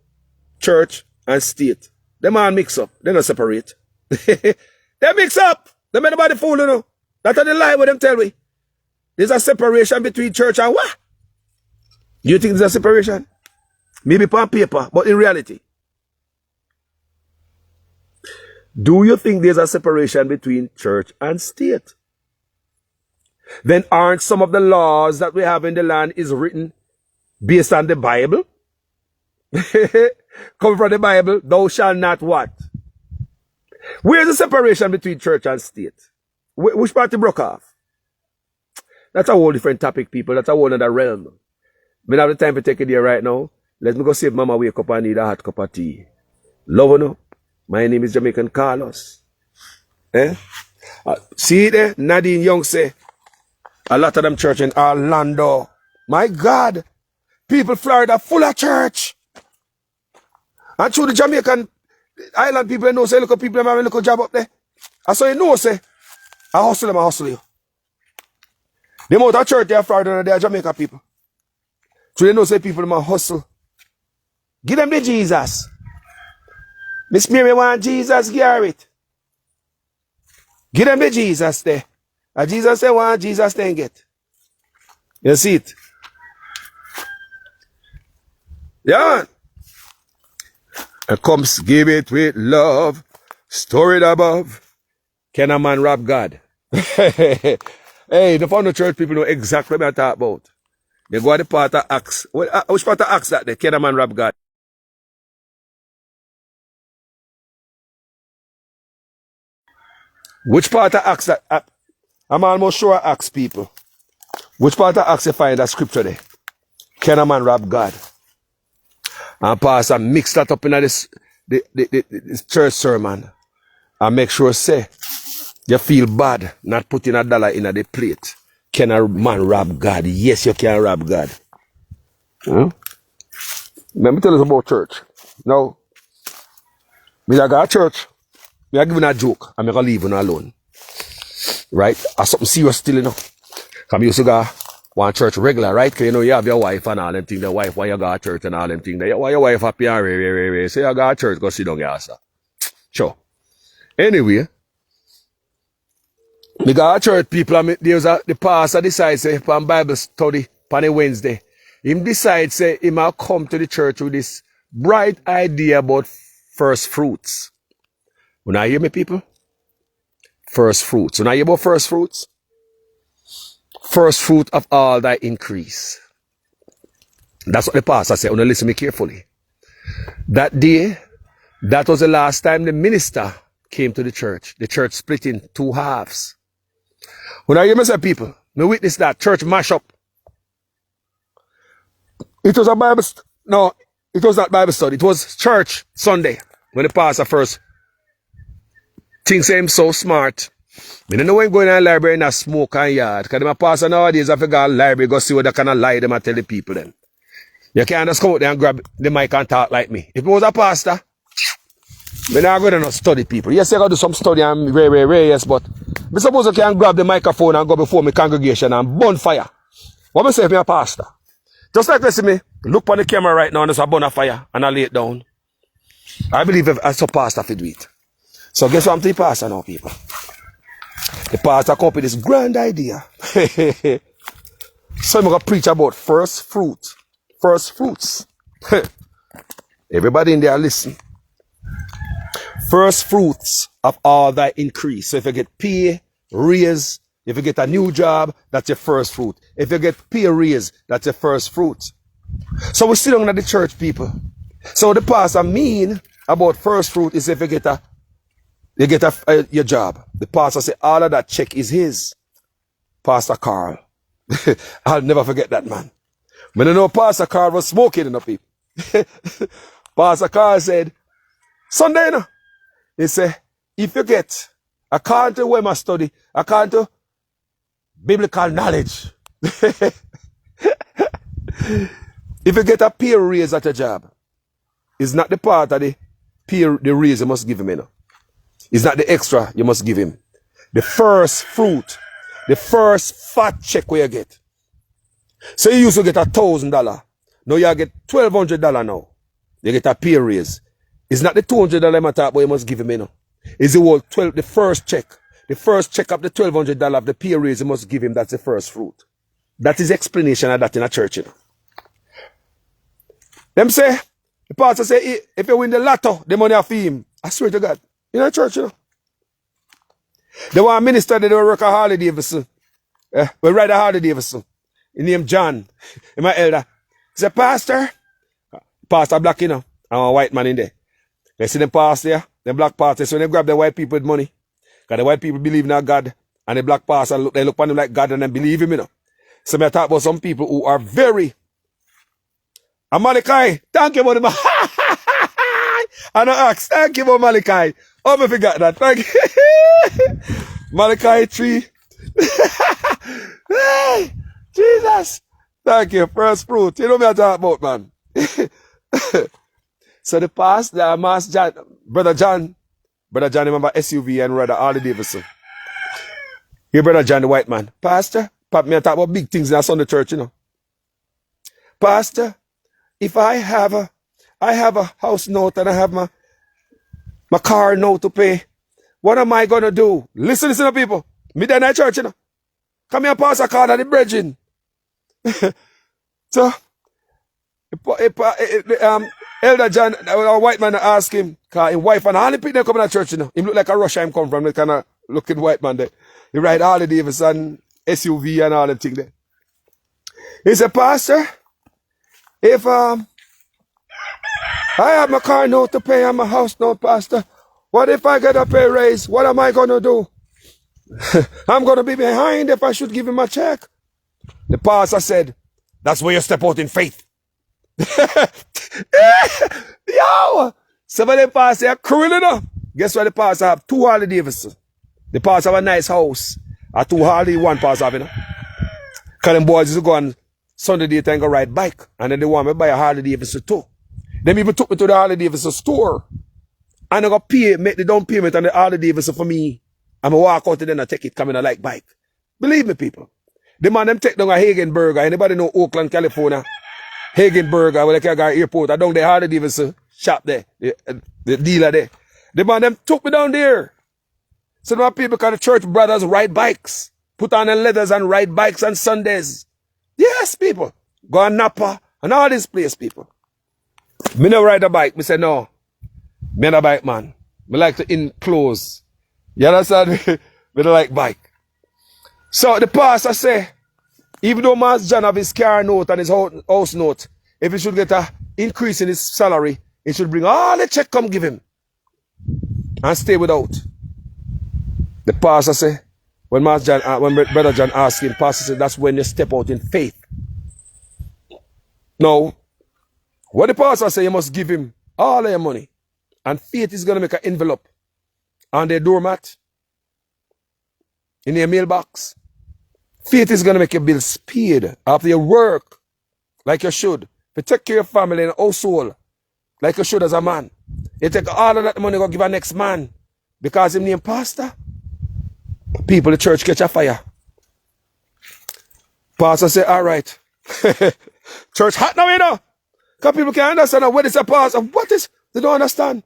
Speaker 2: church and state. Them all mix up. They don't separate. They mix up. They make nobody fool, you know. That's the lie what them tell me. There's a separation between church and what? Do you think there's a separation? Maybe on paper, but in reality. Do you think there's a separation between church and state? Then aren't some of the laws that we have in the land is written based on the Bible? Coming from the Bible, thou shalt not what? Where's the separation between church and state? Which part broke off? That's a whole different topic, people. That's a whole other realm. We don't have the time to take it here right now. Let me go see if Mama wake up and need a hot cup of tea. Love you, no? My name is Jamaican Carlos. Eh? See it there? Nadine Young say, a lot of them church in Orlando. My God. People Florida full of church. And through the Jamaican island people know say, look at people having a little job up there. And so you know say, I hustle them, I hustle you. The amount of church there in Florida, they are Jamaica people. So they know say people them hustle. Give them the Jesus. Miss Mary want Jesus, give it. Give them the Jesus there. And Jesus say want Jesus then get. You see it? Yeah. And comes give it with love. Store it above. Can a man rob God? Hey, the found the church people know exactly what I'm talking about. They go to the part of Acts. Which part of Acts that they? Can a man rob God? Which part of Acts that? I'm almost sure I ask people, which part of Acts you find that scripture there? Can a man rob God? And pastor mix that up in this church sermon and make sure say you feel bad not putting $1 in the plate. Can a man rob God? Yes, you can rob God. Let me tell you about church. Now, me I got a church. Me I give you a joke. I'm gonna leave you alone. Right? Or something serious still, you know. Come used to go one church regular, right? Because you know you have your wife and all them things. The wife why you go to church and all them things. Why your wife happy and re. So you go to church, go sit down your ass. Sure. Anyway, me go to church people and the pastor decides say on Bible study on a Wednesday. Him decide say he might come to the church with this bright idea about first fruits. When I hear me people? First fruits. When I hear about first fruits? First fruit of all thy increase. That's what the pastor said. Now listen me carefully. That day, that was the last time the minister came to the church. The church split in two halves. When I hear me say people, me witness that church mash up. It was a Bible no, it was not Bible study. It was church Sunday when the pastor first thinks him so smart. I don't know when going to the library in a smoke and yard. Because my pastor nowadays, if you go to the library, go see what they kind of lie them and tell the people then. You can't just come out there and grab the mic and talk like me. If it was a pastor, I'm not going to study people. Yes, I got to do some study and yes, but I suppose I can grab the microphone and go before my congregation and burn fire. What I say if I'm a pastor? Just like listen me, look on the camera right now and there's a burn of fire and I lay it down. I believe if I saw pastor to do it. So guess what I'm telling the pastor now, people? The pastor come up with this grand idea. So I'm going to preach about first fruit. First fruits. Everybody in there listen. First fruits of all thy increase. So if you get pay, raise, if you get a new job, that's your first fruit. If you get pay, raise, that's your first fruit. So we sit down at the church, people. So the pastor mean about first fruit is if you get your job. The pastor say all of that check is his. Pastor Carl. I'll never forget that man. When I know Pastor Carl was smoking in the people. Pastor Carl said, Sunday, you know, he said, if you get, according to where I study, according to biblical knowledge, if you get a pay raise at your job, it's not the part of the raise you must give him, you know. It's not the extra you must give him. The first fruit, the first fat check where you get. So you used to get $1,000. Now you get $1,200 now. You get a pay raise. It's not the $200 I talk about you must give him, you know. It's the whole the first check. The first check of the $1,200 of the pay raise you must give him. That's the first fruit. That is the explanation of that in a church, you know. Them say, the pastor say, if you win the lotto, the money off him. I swear to God. In a church, you know. They want a minister that will work a Harley Davidson. We ride a Harley Davidson. He named John. He's my elder. He said, Pastor black, you know. I'm a white man in there. They see them pastor there, them black pastor. So they grab the white people with money. Because the white people believe in God. And the black pastor, they look upon him like God and they believe him, you know. So I talk about some people who are very. And Malachi, thank you for the and I ask, thank you for Malachi. Oh, I forgot that. Thank you. Malachi 3. Hey, Jesus. Thank you. First fruit. You know what I'm talking about, man. So the pastor, Master John, Brother John, remember SUV and Brother Harley Davidson. Here, Brother John, the white man. Pastor, Papa, me talk about big things in our Sunday church, you know. Pastor, if I have a house note and I have my car note to pay, what am I going to do? Listen, people. Midnight church, you know. Come here, Pastor Carl and the brethren. So, Elder John, a white man asked him, because his wife and all the people come to church, you know. He look like a Russia him come from, the kind of looking white man there. He ride Harley Davidson, SUV and all them things there. He said, Pastor, if I have my car note to pay and my house note, Pastor, what if I get a pay raise? What am I going to do? I'm going to be behind if I should give him a check. The pastor said, that's where you step out in faith. Yo! Some of them pastors are cruel enough. Guess what? The pastor have 2 Harley Davidson. The pastor have a nice house. A 2 Harley, 1 pastor have, you know. Because them boys used to go on Sunday daytime and go ride bike. And then they want me to buy a Harley Davidson too. Them people took me to the Harley Davidson store. And they got pay, make the down payment on the Harley Davidson for me. I'm going to walk out and then I take it, come in a like bike. Believe me, people. The man them take down a Hagenberger. Anybody know Oakland, California? Hagenberger, where they can go airport. I down the Harley Davidson shop there. The dealer there. The man them took me down there. So my people, because the church brothers ride bikes. Put on the leathers and ride bikes on Sundays. Yes, people. Go on Napa and all this place, people. Me never ride a bike. Me say, no. Me not a bike, man. Me like to enclose. You understand? Me don't like bike. So the pastor say, even though Master John have his car note and his house note, if he should get an increase in his salary, he should bring all the check come give him. And stay without. The pastor say, when Master John, when Brother John asked him, pastor said, that's when you step out in faith. No. What the pastor say, you must give him all of your money. And faith is going to make an envelope on their doormat, in your mailbox. Faith is going to make your bills paid after your work, like you should. You take care of your family and household, like you should as a man. You take all of that money and go give a next man, because him name pastor. People, the church catch a fire. Pastor say, all right. Church hot now, you know. Because people can't understand what is a pastor. What is? They don't understand.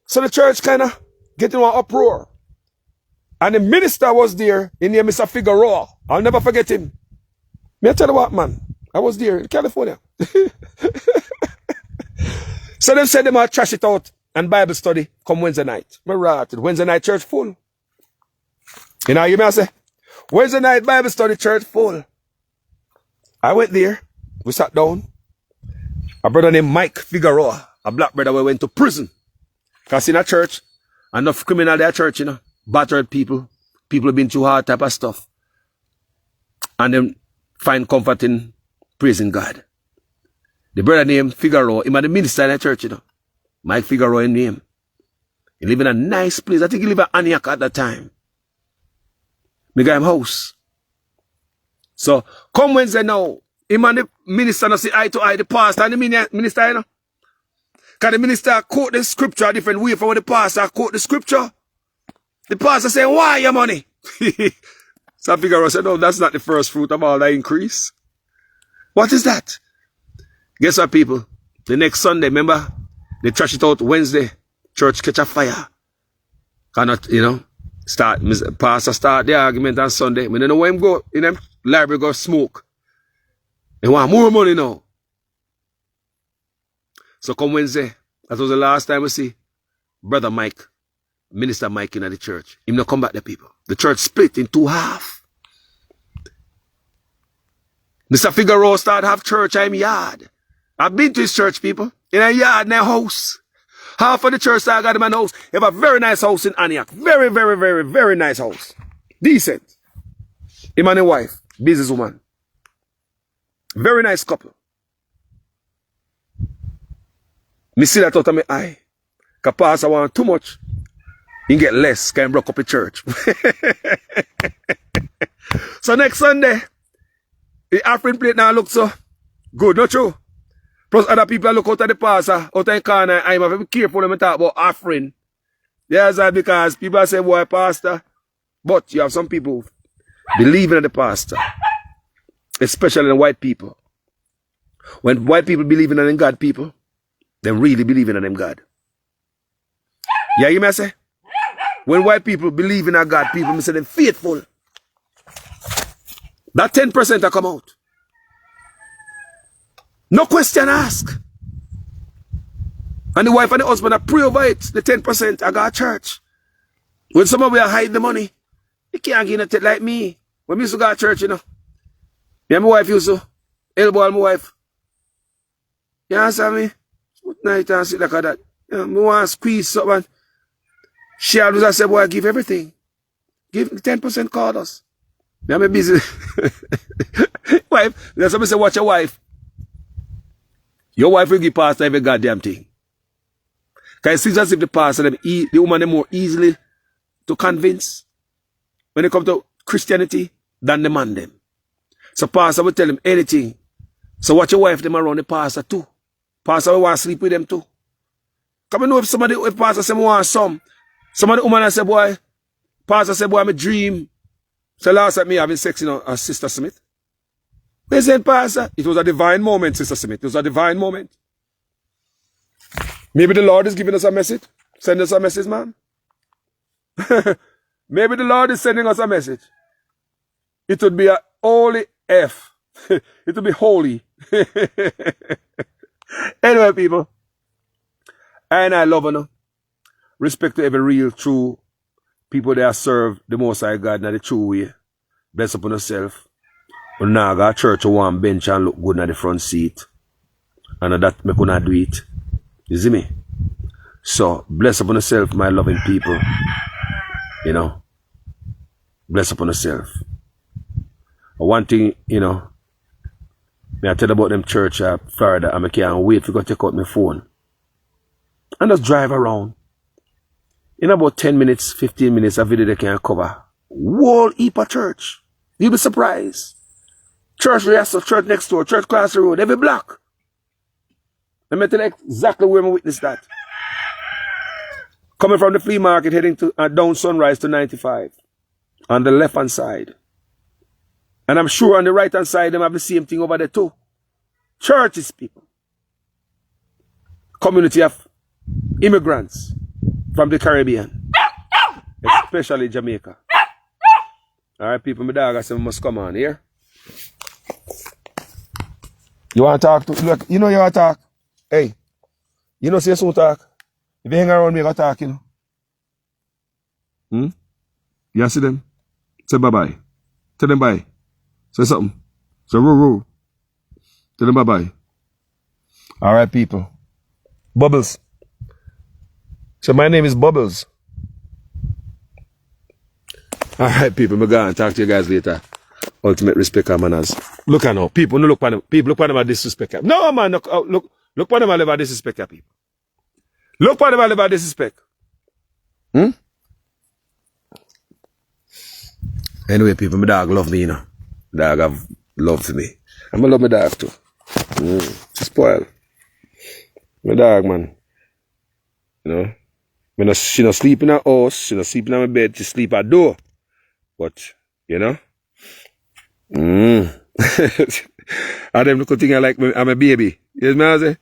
Speaker 2: So the church kind of get into an uproar. And the minister was there, in name Mr. Figueroa. I'll never forget him. Me I tell you what, man. I was there in California. So they said they might trash it out and Bible study come Wednesday night. Me rotted. Wednesday night church full. You know, you may say, Wednesday night Bible study church full. I went there. We sat down. A brother named Mike Figueroa, a black brother, we went to prison. Because in a church, enough criminal there church, you know, battered people have been through hard type of stuff. And then find comfort in praising God. The brother named Figueroa, he was the minister in the church, you know. Mike Figueroa in name. He live in a nice place. I think he live in Antioch at that time. Me got him house. So, come Wednesday now, him and the minister not see eye to eye, the pastor and the minister, you know. Because the minister quote the scripture a different way from what the pastor quote the scripture. The pastor say, why your money? So Figueroa said, no, that's not the first fruit of all that increase. What is that? Guess what, people? The next Sunday, remember? They trash it out Wednesday. Church catch a fire. Cannot, you know, pastor start the argument on Sunday. We don't know where him go. In them library go smoke. They want more money now. So come Wednesday, that was the last time we see Brother Mike, Minister Mike in the church. Him not come back the people. The church split in 2 halves. Mr. Figueroa started have church in his yard. I've been to his church, people. In a yard, in a house. Half of the church I got in my house. He have a very nice house in Antioch. Very, very, very, very nice house. Decent. Him and his wife. Businesswoman. Very nice couple. Me see that out of my eye. Because pastor want too much. He get less. Can broke up the church. So next Sunday, the offering plate now looks so good, not true? Plus other people look out at the pastor, out in the corner, I'm have to be careful when we talk about offering. Yes, because people say, boy, pastor. But you have some people believing in the pastor. Especially in white people. When white people believing in God, people, they really believing in them God. Yeah, you may say? When white people believe in a God, people may say they're faithful. That 10% will come out. No question asked. And the wife and the husband are pray over it. The 10% I got a church. When some of you hide the money, you can't get it like me. When we used to go to church, you know. Yeah, my wife used to elbow my wife. You answer me? What night and sit like that? Yeah, I want to squeeze something. She always say, boy, give everything. Give 10% call us. I'm busy. Wife, that's what I say, watch your wife. Your wife will give pastor every goddamn thing. Because it seems as if the pastor, the woman, are more easily to convince when it comes to Christianity than the man them. So pastor will tell him anything. So watch your wife them around the pastor too. Pastor will want to sleep with them too. Come and know if pastor say want some of the woman say, boy, pastor say, boy, I'm a dream. So last night me having sex, Sister Smith. They said, pastor, it was a divine moment, Sister Smith. It was a divine moment. Maybe the Lord is giving us a message. Send us a message, man. Maybe the Lord is sending us a message. It would be a holy F. It would be holy. Anyway, people. And I love her. Respect to every real, true people that serve the Most High God in the true way. Bless upon yourself. When now go to church on one bench and look good in the front seat. And that me could not do it. You see me? So, bless upon yourself, my loving people. Bless upon yourself. One thing, I tell about them church Florida, and I can't wait to go take out my phone. And just drive around. In about 10 minutes, 15 minutes, a video they can cover. Whole heap of church. You'll be surprised. Church rehearsal, church next door, church across the road, every block. Let me tell you exactly where I witnessed that. Coming from the flea market, heading to down Sunrise to 95. On the left hand side. And I'm sure on the right hand side, them have the same thing over there too. Churches, people. Community of immigrants from the Caribbean. Especially Jamaica. Alright, people, my dog, I say, must come on here. You want to talk to? Look, you want to talk? Hey, say so talk. If you hang around me, I talk, You see them? Say bye-bye. Tell them bye. Say something. Say roo. Tell them bye-bye. Alright, people. Bubbles. So my name is Bubbles. Alright, people. I'm going to talk to you guys later. Ultimate respect, Mannaz. Look at now. People, no look at them. People, look at them at disrespect. No, man. Look at them at disrespect, people. Look at them at disrespect. Anyway, people, my dog love me, My dog have love for me. And I love my dog too. Spoil. My dog, man. She not sleep in her house. She not sleep in my bed. She sleep at door. But, And them look think I like me, I'm a baby. You know what I say?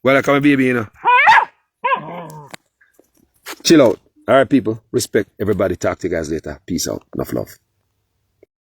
Speaker 2: Well, like I'm a baby, Chill out. Alright, people. Respect. Everybody. Talk to you guys later. Peace out. Enough love.